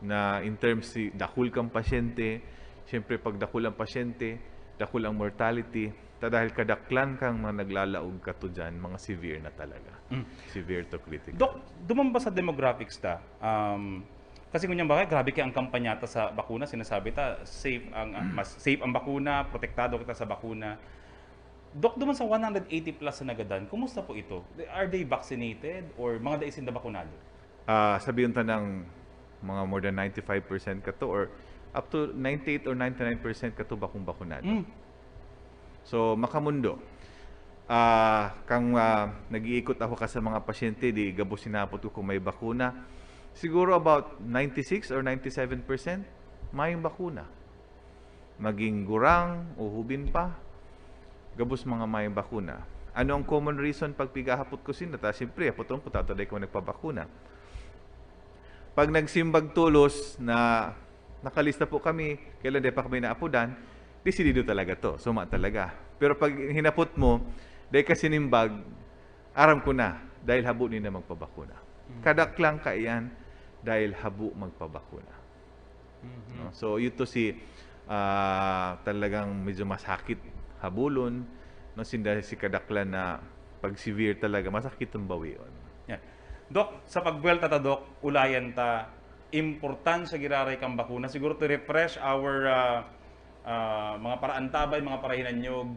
na in terms si dakul kang pasyente, siyempre pag dakul ang pasyente, dakul ang mortality, dahil kadaklan kang mga naglalaog ka to dyan, mga severe na talaga. Severe to critical. Dok, duman ba sa demographics ta? Kasi kunyang bakit, grabe kaya ang kampanya ta sa bakuna, sinasabi ta, mas safe ang bakuna, protektado kita sa bakuna. Dok, duman sa 180 plus na nagadan, kumusta po ito? Are they vaccinated or mga daisin na bakunado? Sabihin ta ng mga more than 95% ka to or up to 98 or 99% ka to bakunado. So, makamundo. Kang nag-iikot ako ka sa mga pasyente, di gabo sinapot ko kung may bakuna. Siguro about 96 or 97% may bakuna. Maging gurang, uhubin pa, gabos mga may bakuna. Ano ang common reason pag pigahapot ko sinata? Siyempre, apotong putataday ko nagpabakuna. Pag nagsimbag tulos na nakalista po kami, kailan di pa kami naapudan, desidido talaga to, suma talaga. Pero pag hinapot mo, dahil kasi nimbag, aram ko na, dahil habo nila magpabakuna. Kadaklang kaiyan, dahil habo magpabakuna. No? So, ito si talagang medyo masakit habulon, no? Dahil si kadaklan na pag severe talaga, masakit ang bawion. Yeah. Dok, sa pagbuelta ta, Dok, ulayan ta, importansya giraray kang bakuna. Siguro to refresh our mga paraantabay, mga parahinanyog,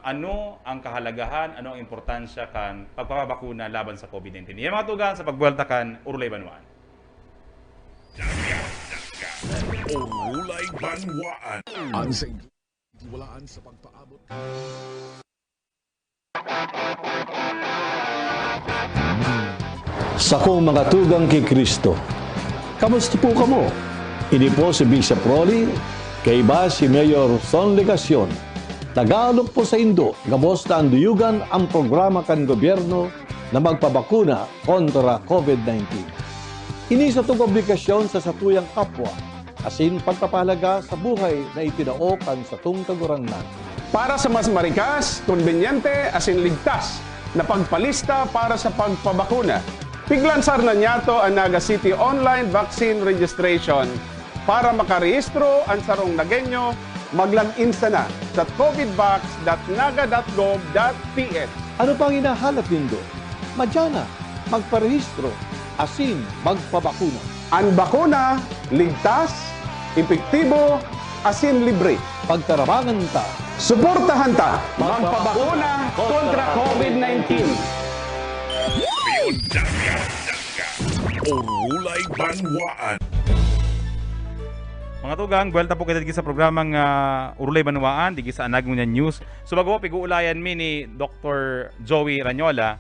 ano ang kahalagahan, ano ang importansya kan pagpapabakuna laban sa COVID-19. Yan mga tugan sa pagbuelta kan Urulay Banwaan. Urulay Banwaan. Ang sa tiwalaan sa pagpaabot. Sa kong mga tugang kay Kristo, kamusta po kamo? Ini po si Bishop Rolly, kay iba si Mayor Son Legasyon. Tagalog po sa Indo, gabos na anduyugan ang programa kan gobyerno na magpabakuna kontra COVID-19. Ini sa itong obligasyon sa satuyang kapwa, asin pagpapahalaga sa buhay na itinaokan sa itong kagurangnan. Para sa mas marikas, konbenyente, asin ligtas na pagpalista para sa pagpabakuna, piglansar na niyato ang Naga City Online Vaccine Registration para makarehistro ang sarong Nagenyo, maglan-insta na sa covidvax.naga.gov.ph. Ano pang hinahanap nindo? Madyana, magparehistro, asin magpabakuna. Ang bakuna, ligtas, epektibo, asin libre. Pagtarabangan ta, suportahan ta, magpabakuna kontra COVID-19. Urulay Banwaan. Mga tugang, buwelta po kita digi sa programang Urulay Banwaan, digi sa Anag Ngunyan News. So bago po, pig-uulayan mi ni Dr. Joey Ranyola,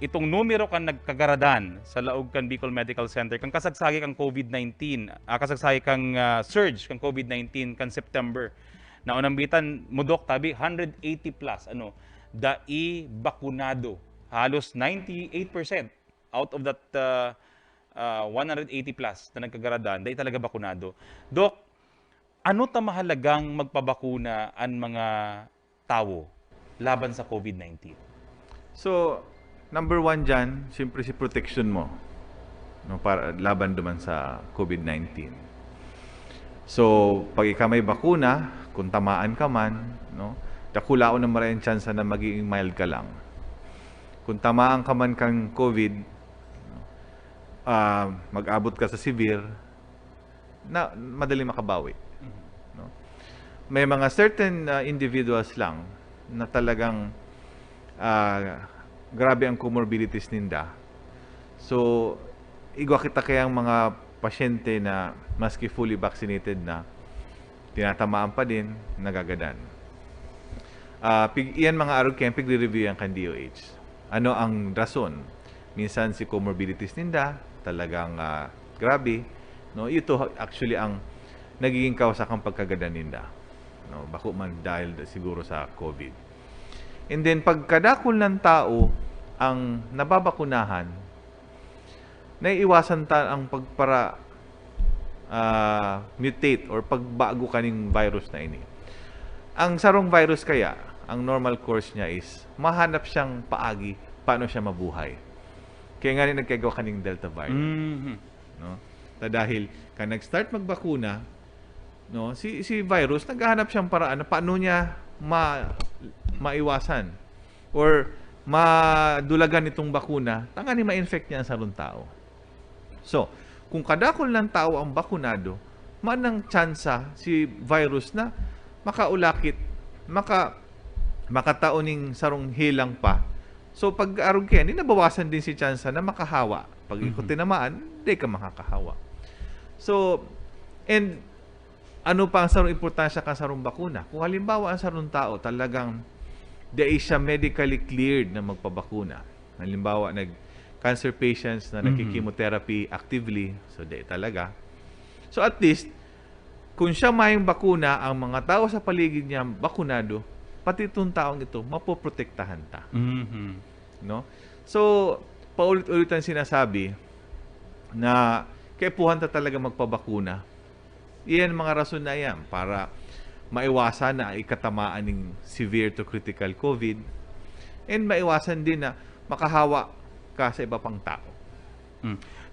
itong numero kan nagkagaradan sa laog kan Bicol Medical Center, kang kasagsagi kang COVID-19, kasagsagi kang surge kang COVID-19 kan September. Na unambitan mo, Dok, tabi 180 plus, dai bakunado. Halos 98% out of that 180 plus na nagkagaradan, dahil talaga bakunado. Dok, ano ta mahalagang magpabakuna ang mga tao laban sa COVID-19? So, number one dyan, siyempre si protection mo, no, para laban duman sa COVID-19. So, pag ikaw may bakuna, kung tamaan ka man, no, dakulao na maraming chance na magiging mild ka lang. Kung tamaan ka man kang COVID, mag-abot ka sa severe, na madali makabawi. No? May mga certain individuals lang na talagang grabe ang comorbidities ninda. So, igwa kita kayang mga pasyente na maski fully vaccinated na, tinatamaan pa din, nagagadan. Iyan mga araw kaya pigre-review ang kan DOH. Ano ang rason? Minsan si comorbidities ninda, talagang grabe. No? Ito actually ang nagiging kausa kang pagkagadan ninda. No? Bako man dahil siguro sa COVID. And then, pagkadakol ng tao ang nababakunahan, naiiwasan ta ang mutate or pagbago kaning virus na ini. Ang sarong virus kaya, ang normal course niya is mahanap siyang paagi paano siya mabuhay. Kaya nga rin nagkagawa kaning Delta variant. No? Dahil kan nag-start magbakuna, no, si virus naghahanap siyang paraan na paano niya maiwasan or madulagan itong bakuna, tangani ma-infect niya ang sarong tao. So, kung kadakol ng tao ang bakunado, manang tsansa si virus na makaulakit, makataoning sarong hilang pa. So, pag arog kaya, nabawasan din si tsansa na makahawa. Pag ikot tinamaan, di ka makakahawa. So, and ano pa ang sarong importansya ka sarong bakuna? Kung halimbawa ang sarong tao talagang di siya medically cleared na magpabakuna. Halimbawa, cancer patients na nagki-chemotherapy actively, so di talaga. So at least, kung siya mayang bakuna, ang mga tao sa paligid niya bakunado, pati itong taong ito, mapoprotektahan ta. No? So, paulit-ulitan sinasabi na kaipuhan ta talaga magpabakuna. Iyan mga rason na yan para maiwasan na ikatamaan ng severe to critical COVID and maiwasan din na makahawa ka sa iba pang tao.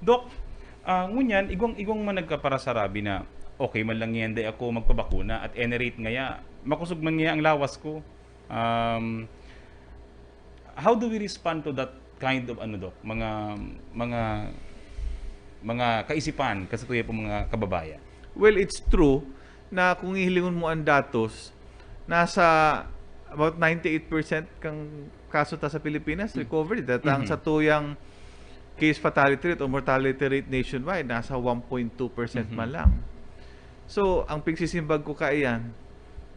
Dok, ngunyan, igong man nagkaparasarabi na okay man lang yan day ako magpabakuna at any rate ngaya, makusog man nga ang lawas ko. How do we respond to that kind of Dok? Mga kaisipan kasi tuya po mga kababayan. Well, it's true na kung ihilingon mo ang datos, nasa about 98% kang kaso ta sa Pilipinas recovered. Ang sa tuyang case fatality rate o mortality rate nationwide, nasa 1.2% man lang. So, ang pigsisimbag ko kaiyan,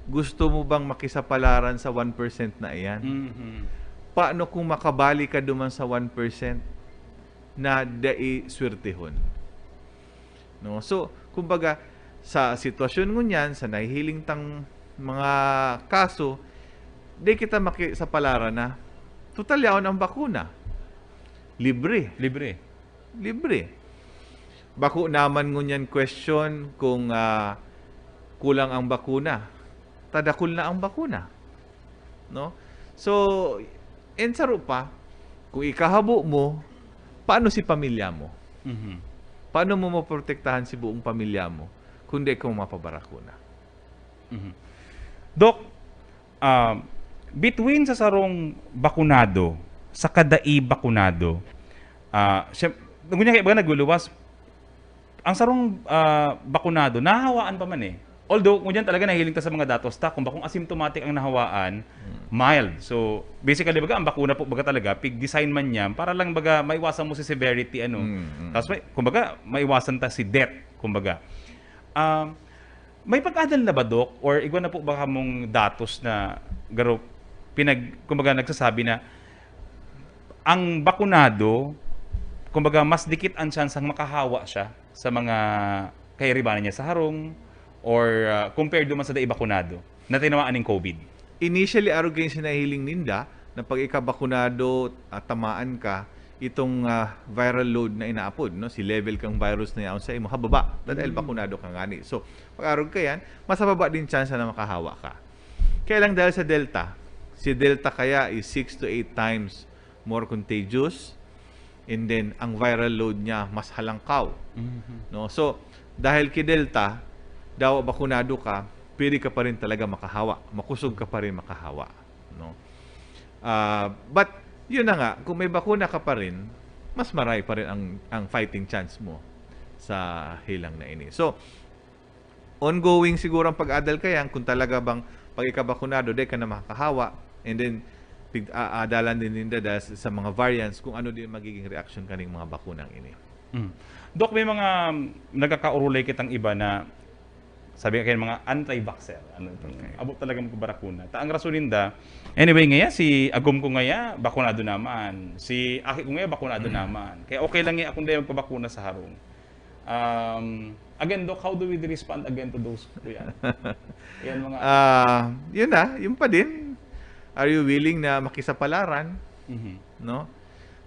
gusto mo bang makisapalaran sa 1% na iyan? Paano kung makabali ka duman sa 1% na dai swertehon? No? So, kumbaga, sa sitwasyon ngunyan, sa nahihiling tang mga kaso, di kita makisapalaran na total yaon ang bakuna. Libre. Bako naman ngunyan question kung kulang ang bakuna. Tadakul na ang bakuna. No? So, ensaro pa, kung ikahabo mo, paano si pamilya mo? Paano mo maprotektahan si buong pamilya mo kung di ka mapabarakuna? Dok, between sa sarong bakunado, sa kadai bakunado, ngunyan kaya ba nagluluwas, ang sarong bakunado, nahawaan pa man eh. Although, ngunyan talaga nahiling ta sa mga datos ta, kung bakong asymptomatic ang nahawaan, mild. So, basically, baga, ang bakuna po, baga talaga, pig-design man niya, para lang, baga, maiwasan mo si severity, Tapos, kumbaga, maiwasan ta si death, kumbaga. May pag-adal na ba, Dok? Or igwa na po baka mong datos na, garo, kumbaga, nagsasabi na, ang bakunado, kumbaga, mas dikit ang chansang makahawa siya sa mga kairibanan niya sa harong, or compared duman sa dai bakunado na tinawaan ng COVID? Initially, arog yung sinahiling ninda na pag ikabakunado at tamaan ka, itong viral load na inaapod, no? Si level kang virus na yaon sa imo, hababa. Dahil bakunado ka ngani. So, pag arog ka yan, mas mababa din chance na makahawa ka. Kaya lang dahil sa Delta, si Delta kaya is 6 to 8 times more contagious, and then ang viral load niya mas halangkaw. No? So, dahil kay Delta, daw bakunado ka, pwede ka pa rin talaga makahawa. Makusog ka pa rin makahawa. No? But, yun na nga, kung may bakuna ka pa rin, mas maray pa rin ang fighting chance mo sa hilang na ini. So, ongoing siguro ang pag-adal kaya kung talaga bang pag ikabakunado, di ka na makakahawa, and then, adalan din dahil sa mga variants kung ano din magiging reaction kaning mga bakunang ini. Dok, may mga nagkakaurulay kitang iba na sabi kayo mga anti-vaxxer. Abot talaga magbarakuna. Ang rasuninda, anyway ngaya, si agum ko ngaya, bakunado naman. Si aki ko ngaya, bakunado naman. Kaya okay lang nga akong dahil magpabakuna sa harong. Again, Doc, how do we respond again to those? Yan mga... yun na, yun pa din. Are you willing na makisapalaran? No?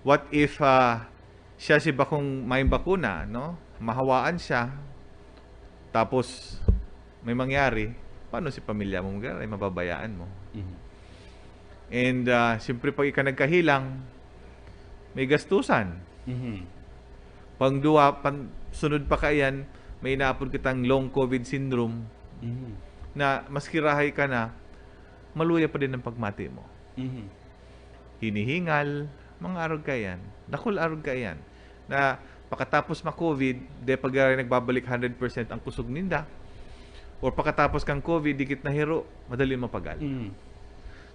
What if siya si bakong may bakuna, no? Mahawaan siya, tapos may mangyari, paano si pamilya mo ay mababayaan mo. And siyempre pag ika nagkahilang, may gastusan. Sunod pa kayan, may inaapod kitang long COVID syndrome na maski rahay ka na, maluya pa din ang pagmati mo. Hinihingal, mga arog ka yan. Nakul arog ka yan. Na pagkatapos ma-COVID, pag nagbabalik 100% ang kusog ninda, or pagkatapos kang COVID, dikit na hero, madali mapagal.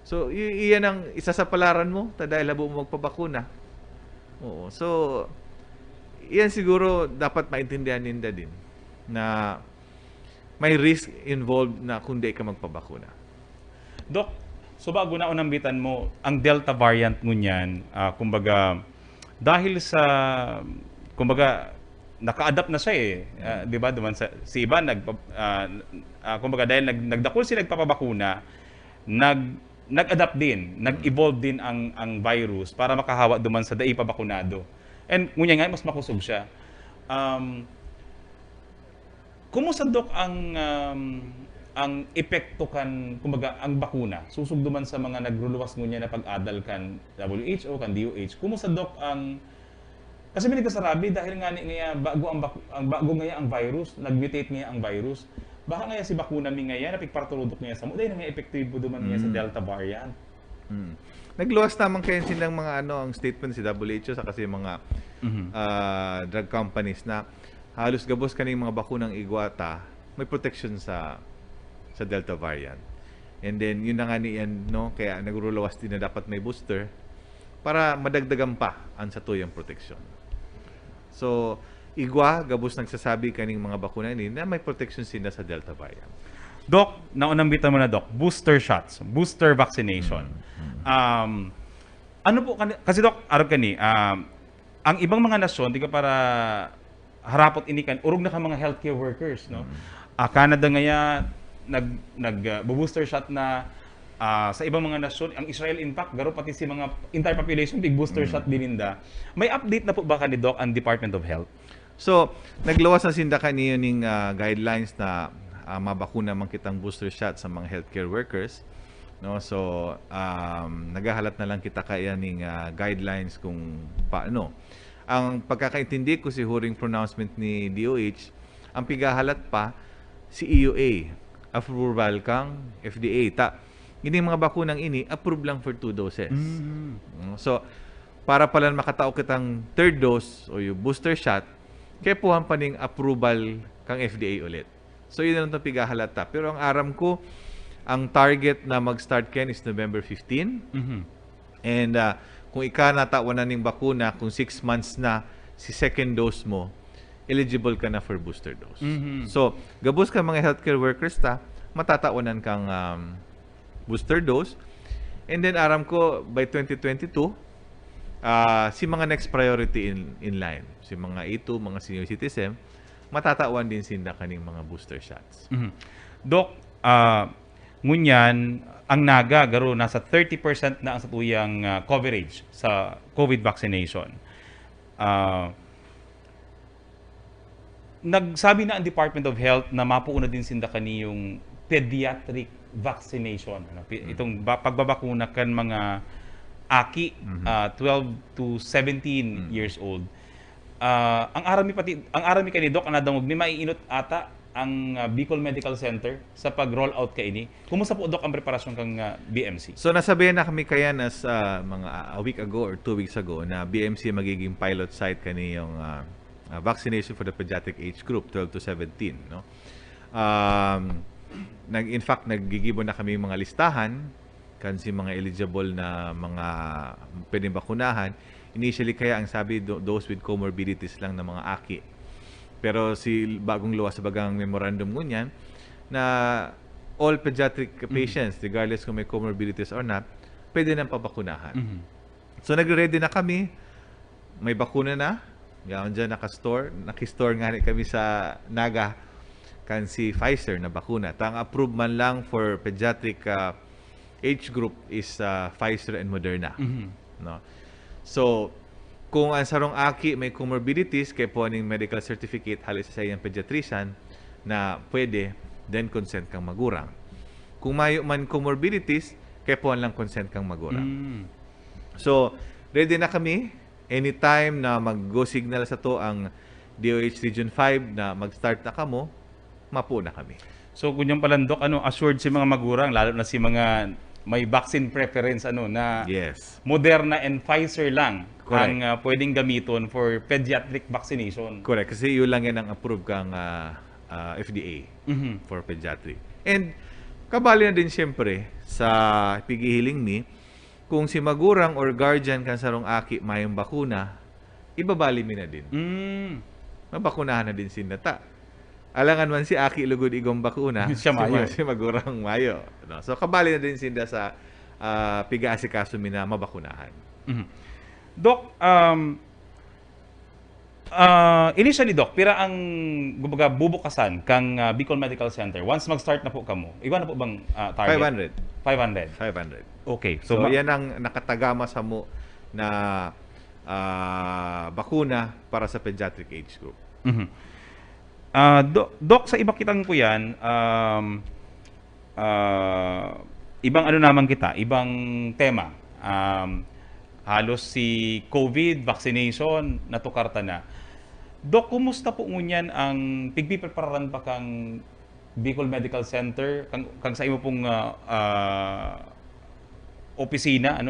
So, iyan ang isa sa palaran mo, dahil labo mo magpabakuna. Oo. So, iyan siguro dapat maintindihan ninda din na may risk involved na kung di ka magpabakuna. Dok, so bago na unambitan mo, ang Delta variant ngunyan, kumbaga, dahil sa, kumbaga, naka-adapt na siya di ba? Si iba, kumbaga, dahil nagdakol sila nagpapabakuna, nag-adapt din, nag-evolve din ang virus para makahawa duman sa dai pabakunado. And ngunya nga, mas makusog siya. Kumusta, Dok, ang epekto kan, kumbaga, ang bakuna? Susugdo man sa mga nagruluwas ngunya na pag-adal kan WHO, kan DOH. Kumusta, Dok, kasi may nagkasarabi dahil nga bago nga ang virus, nag-mutate nga ang virus. Baka nga si bakuna mi ngayon, napigpartuludok niya sa mo. Dahil nga epektibo duman niya sa Delta variant. Nagluwas naman kayo silang mga ang statement si WHO sa kasi mga drug companies na halos gabos kaning mga bakunang igwata may protection sa Delta variant. And then yun na nga niyan, no, kaya nagruluwas din na dapat may booster para madagdagan pa ang satuyang protection. So igwa, gabos nagsasabi kaning mga bakuna ni na may protection sila sa Delta variant. Doc, naunambitan mo na, Doc, booster shots, booster vaccination. Ano po, kasi Doc, arog kani, ang ibang mga nasyon, di ka para harapot inikan, urog na ka mga healthcare workers, no? Canada ngaya, nag-booster shot na sa ibang mga nasyon, ang Israel in fact, garo pati si mga entire population, big booster shot dininda. May update na po ba ni Doc ang Department of Health? So, naglawas na sinda kaniyo ning guidelines na mabakuna man kitang booster shot sa mga healthcare workers. No? So, nagahalat na lang kita kaya ning guidelines kung paano. Ang pagkakaintindi ko si huring pronouncement ni DOH, ang pigahalat pa si EUA, approval kang FDA. Ini mga bakunang ini, approved lang for 2 doses. So, para pala makatao kitang 3rd dose o yung booster shot, kaya puhan pa ning approval kang FDA ulit. So, yun na itong pigahalata. Pero ang aram ko, ang target na mag-start ken is November 15. And kung natauan na ning bakuna, kung 6 months na si second dose mo, eligible ka na for booster dose. So, gabos ka mga healthcare workers matatawanan kang booster dose. And then aram ko by 2022 si mga next priority in line, si mga A2, mga senior citizen, matatawan din sinda kaning mga booster shots. Doc, ngunyan ang naga garo nasa 30% na ang satuyang coverage sa COVID vaccination. Nagsabi na ang Department of Health na mapuuna din sinda kaniyong pediatric vaccination. Itong pagbabakuna kan mga aki 12 to 17 years old. Ang arami kani Doc anadangog ni maiinot ata ang Bicol Medical Center sa pag-roll out kay ini. Kumusta po, Doc, ang preparasyon kang BMC? So nasabihan na kami kaya as mga a week ago or 2 weeks ago na BMC magiging pilot site kaniyong vaccination for the pediatric age group 12 to 17, no? In fact naggigibon na kami mga listahan kasi mga eligible na mga pwedeng bakunahan. Initially kaya ang sabi those with comorbidities lang na mga aki. Pero si bagong luwas sa bagang memorandum ngunyan na all pediatric patients, regardless kung may comorbidities or not, pwede nang pabakunahan. So nagre-ready na kami. May bakuna na. Yan dyan nakistore nga kami sa Naga kan si Pfizer na bakuna. Ang approved man lang for pediatric age group is Pfizer and Moderna. No? So, kung ang sarong aki may comorbidities, kaya po aning medical certificate halos sa iyang pediatrician, na pwede, then consent kang magurang. Kung mayo man comorbidities, kaya po lang consent kang magurang. So, ready na kami. Anytime na mag-go signal sa to ang DOH Region 5 na mag-start na kamo, mapo na kami. So kunyang palandok, assured si mga magurang, lalo na si mga may vaccine preference, na yes, Moderna and Pfizer lang correct, ang pwedeng gamiton for pediatric vaccination. Correct, kasi yun lang yan ang approved kang FDA for pediatric. And kabali na din siyempre sa pigihiling ni, kung si magurang or guardian kan sarong aki mayong bakuna, ibabali mi na din. Mabakunahan na din sinata. Alangan man si aki lugod igong bakuna, Siya mayo. si magurang mayo. No? So kabali na din sinda sa piga-asikaso mi na mabakunahan. Doc, initially, Doc, pira ang bubukasan kang Bicol Medical Center once mag-start na po kamo? Iba na po bang target? 500. 500. Okay. So yan ang nakatagama sa mo na bakuna para sa pediatric age group. Doc, sa iba kitang po yan, ibang naman kita, ibang tema. Halos si COVID, vaccination, natukarta na. Doc, kumusta po ngunyan ang pigpiprepararan pa kang Bicol Medical Center, kang sa imo pong opisina,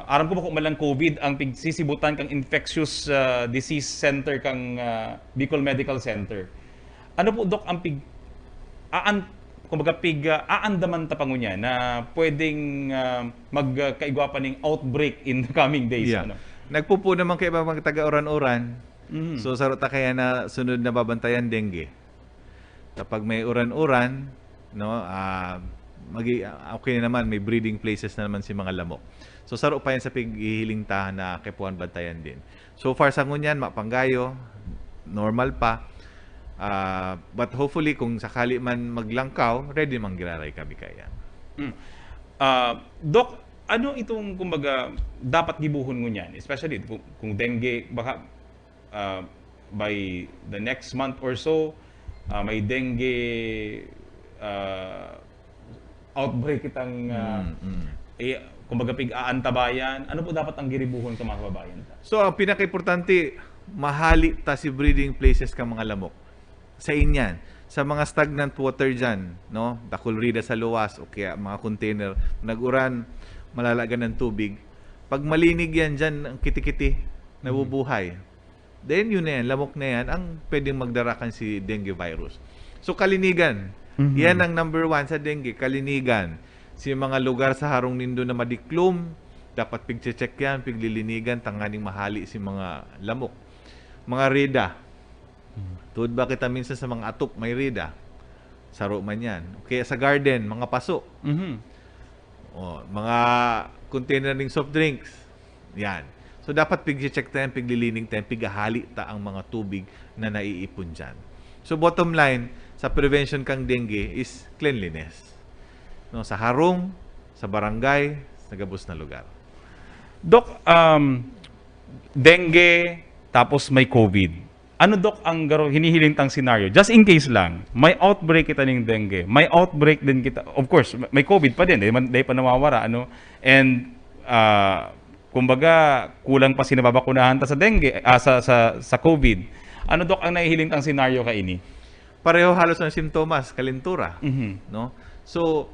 aram ko ba kung malang COVID ang pigsisibutan kang infectious disease center kang Bicol Medical Center. Ano po, Doc, ang aandaman ta pangunya na pwedeng magkaigwa pa ning outbreak in the coming days? Yeah. Nagpupo naman kay ibang mga taga-uran-uran. So sarota kaya na sunod na babantayan dengue. Kapag may uran-uran, okay naman, may breeding places na naman si mga lamok. So saro pa yan sa pighihiling ta na kepuan bantayan din. So far sa ngunyan, mapanggayo, normal pa. But hopefully, kung sakali man maglangkaw, ready mang giraray kami kaya. Doc, ano itong kumbaga dapat gibuhon ngunyan? Especially kung dengue, baka by the next month or so, may dengue outbreak itang kumbaga pig-aantabayan. Ano po dapat ang giribuhon ka mga kababayan? So, ang pinaka-importante, mahali ta si breeding places ka mga lamok. Sa inyan, sa mga stagnant water dyan, dakulrida sa luwas o kaya mga container, nag-uran, malalagan ng tubig. Pag malinig yan dyan, ang kiti-kiti, nabubuhay. Then yun na yan, lamok na yan, ang pwedeng magdarakan si dengue virus. So, kalinigan. Yan ang number 1 sa dengue, kalinigan. Si mga lugar sa harong nindo na madiklum, dapat pigche-check yan, piglilinigan, tanganing mahali si mga lamok. Mga rida. Tuod ba kita minsan sa mga atop, may rida. Saro man yan. Kaya sa garden, mga paso. Mga container ng soft drinks. Yan. So, dapat pigche-check tayo, piglilining tayo, pigahali ta ang mga tubig na naiipon dyan. So, bottom line, sa prevention kang dengue is cleanliness. Sa harong, sa barangay, sa gabos na lugar. Doc, dengue, tapos may COVID. Ano, Doc, ang hinihilintang scenario? Just in case lang, may outbreak kita ng dengue, may outbreak din kita, of course, may COVID pa din, dahil pa nawawara, and kumbaga, kulang pa sinababakunahan ta sa dengue, sa COVID. Ano, Doc, ang nahihilintang scenario ka ini? Pareho halos ng simptomas, kalintura. So,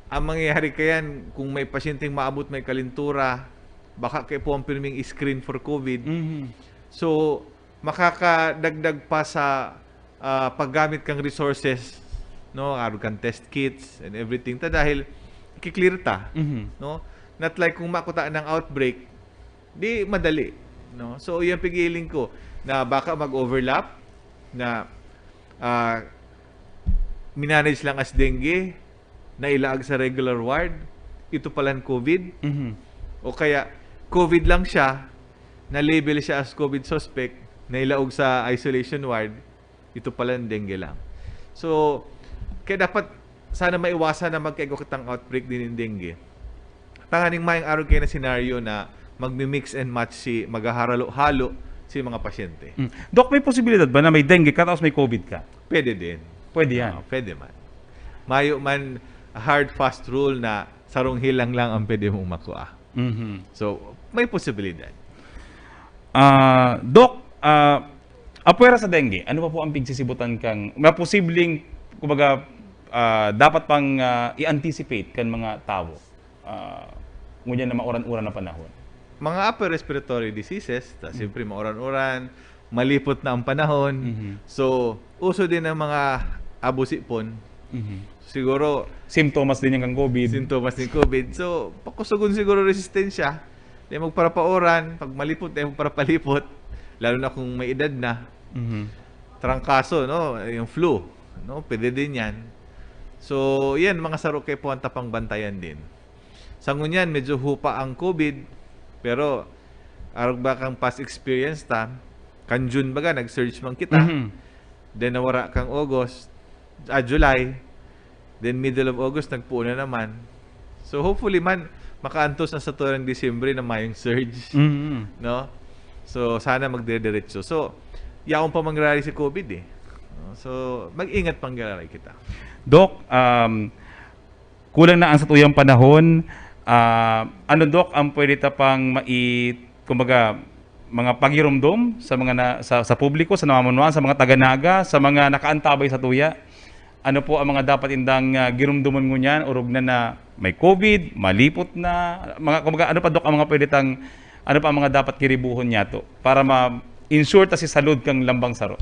ang mangyayari kayan, kung may pasyenteng maabot may kalintura, baka kayo po ang pirming screen for COVID. So, makakadagdag pa sa paggamit kang resources, araw kang test kits and everything, dahil ikiklear ta. Not like kung makutaan ng outbreak, di madali. So, yung pigiling ko na baka mag-overlap, na minanage lang as dengue, na ilaag sa regular ward, ito palang COVID. O kaya, COVID lang siya, na-label siya as COVID suspect, na ilaog sa isolation ward, ito palang dengue lang. So, kaya dapat sana maiwasan na magkaigo kitang outbreak din ng dengue. Tanganing mayang araw kayo na senaryo na magmi-mix and match si maghaharalo-halo sa mga pasyente. Doc, may posibilidad ba na may dengue ka tapos may COVID ka? Pwede din. Pwede yan. Pwede man. Mayo man hard fast rule na sarong hilang lang ang pwede mong makuha. So, may posibilidad. Doc, apwera sa dengue, ano pa po ang pigsisibutan kang posibleng, kumbaga, dapat pang i-anticipate kan mga tao ngunyan na mauran-uran na panahon? Mga upper respiratory diseases, siyempre mauran-uran, malipot na ang panahon. So, uso din ng mga abusipon. Siguro, simptomas din yung COVID. Simptomas din COVID. So, pakusugon siguro resistensya. Di magparapauran, pag malipot, di magparapalipot. Lalo na kung may edad na. Trangkaso, no? Yung flu, no? Pwede din yan. So, yan, mga saro kay po ang tapang bantayan din. Sa ngunyan, medyo hupa ang COVID, pero arog ba kang past experience ta, kan June baga, nag-surge man kita. Then nawara kang August, July, then middle of August, nagpuuna naman. So, hopefully man, makaantos na sa turang Disyembre na mayong surge. No? So, sana magdediretso. So, yaong pa mangyari si COVID eh. So, mag-ingat pangyari kita. Doc, kulang na ang satuyang panahon. Ano, Doc, ang pwede tapang kumbaga, mga pagirumdom sa mga sa publiko, sa namamunuan, sa mga taga-naga, sa mga nakaantabay sa tuya? Ano po ang mga dapat indang girumduman ngunyan, urog na may COVID, malipot na, kumbaga, ano pa, Doc, ang mga pwede ano pa ang mga dapat kiribuhon niya to para ma-ensure ta si salud kang lambang saro?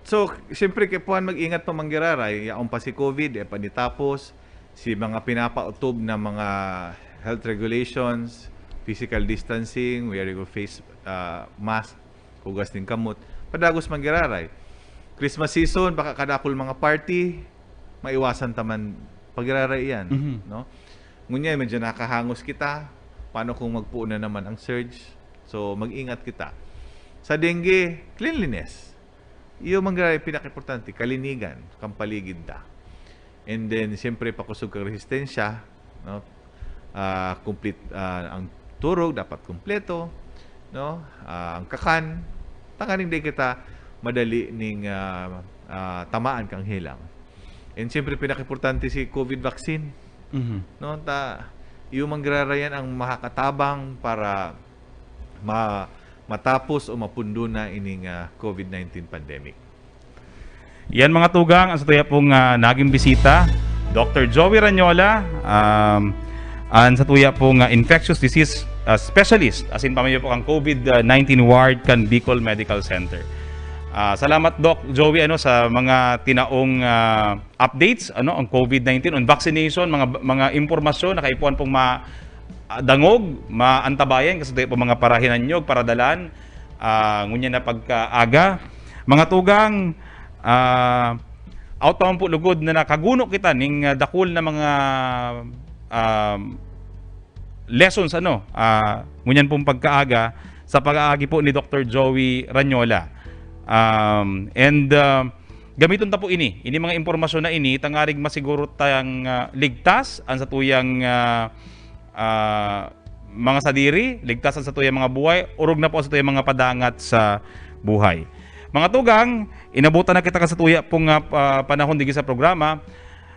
So, siyempre kipuan mag-ingat pa manggiraray, yaong pa si COVID, panitapos, si mga pinapautob na mga health regulations, physical distancing, wearing of face mask, hugas din kamot, padagos manggiraray. Christmas season, baka kadakol mga party, maiwasan taman paggiraray yan. No? Ngunyan, medyo nakahangos kita, paano kung magpuuna naman ang surge? So, mag-ingat kita. Sa dengue, cleanliness. Iyo manggiraray pinaka-importante, kalinigan, kang paligid da. And then, siyempre, pakusog kang resistensya, no? Complete, ang turog, dapat kumpleto, no? Ang kakan, tanganing di kita madali ning tamaan kang hilang. And siyempre, pinaka-importante si COVID vaccine. No? Iyo manggirayan ang makakatabang para matapos o mapundo na ining COVID-19 pandemic. Yan mga tugang, ang satuya pong naging bisita, Dr. Joey Ranyola, ang satuya pong infectious disease specialist, as in pamayo po ang COVID-19 ward kan Bicol Medical Center. Salamat Doc Joey sa mga tinaong updates ang COVID-19 on vaccination, mga impormasyon na kaipuan pong dangog, maantabayan kasi po mga parahinan nyo, paradalan, ngunya na pagkaaga. Mga tugang, out naman po lugod na nakaguno kita ning dakul na mga lessons, ngunyan pong pagkaaga sa pag-aagi po ni Dr. Joey Ranyola. Gamiton ta po ini mga impormasyon na ini, tangarig masiguro tayang ligtas ang satuyang mga sadiri, ligtasan sa tuyang mga buhay, urog na po sa tuyang mga padangat sa buhay. Mga tugang, inabutan na kita kasatuya pong panahon digi sa programa.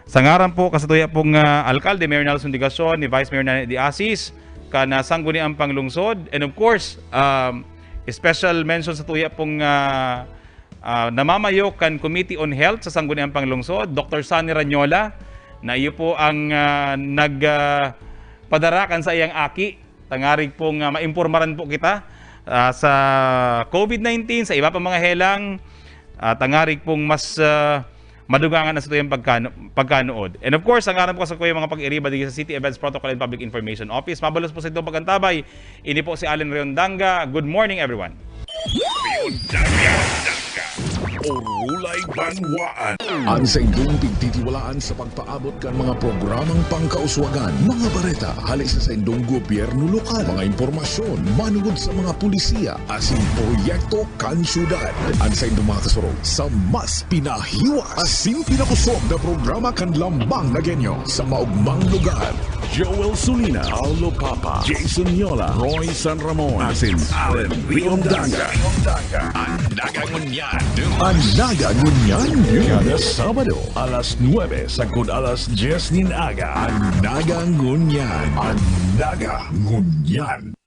Sa ngaran po kasatuya pong Alcalde Mayor Nelson Digason, ni Vice Mayor Nanay Di Asis, kana sangguniang panglungsod, and of course, special mention sa tuya pong namamayo kan Committee on Health sa sangguniang panglungsod, Dr. Sunny Ranyola, na iyo po ang padarakan sa iyang aki. Tangarig pong maimpormaran po kita sa COVID-19, sa iba pa mga helang. Tangarig pong mas madugangan na sa ito yung pagkanood. And of course, ang aram ko sa kuya mga pag-iriba dito sa City Events Protocol and Public Information Office. Mabalos po sa itong pagkantabay. Ini po si Allen Riondanga. Good morning, everyone. o Rulay Banwaan. Ang sa indong pigtitiwalaan sa pagpaabot kan mga programang pangkauswagan, mga bareta, hali sa indong gobyerno lokal, mga impormasyon, manugod sa mga pulisiya, asin proyekto kan syudad. Ang sa indong mga kasurog sa mas pinahiwas, asin pinakusog na programa kan lambang na genyo sa maugmang lugar. Joel Sulina, Paulo Papa, Jason Yola, Roy San Ramon, asin Allen Riondaga. Ang Nagangunyan. Ang Nagangunyan. Kada Sabado, alas 9 sagud alas 10 nin aga. Ang Nagangunyan. Ang Nagangunyan.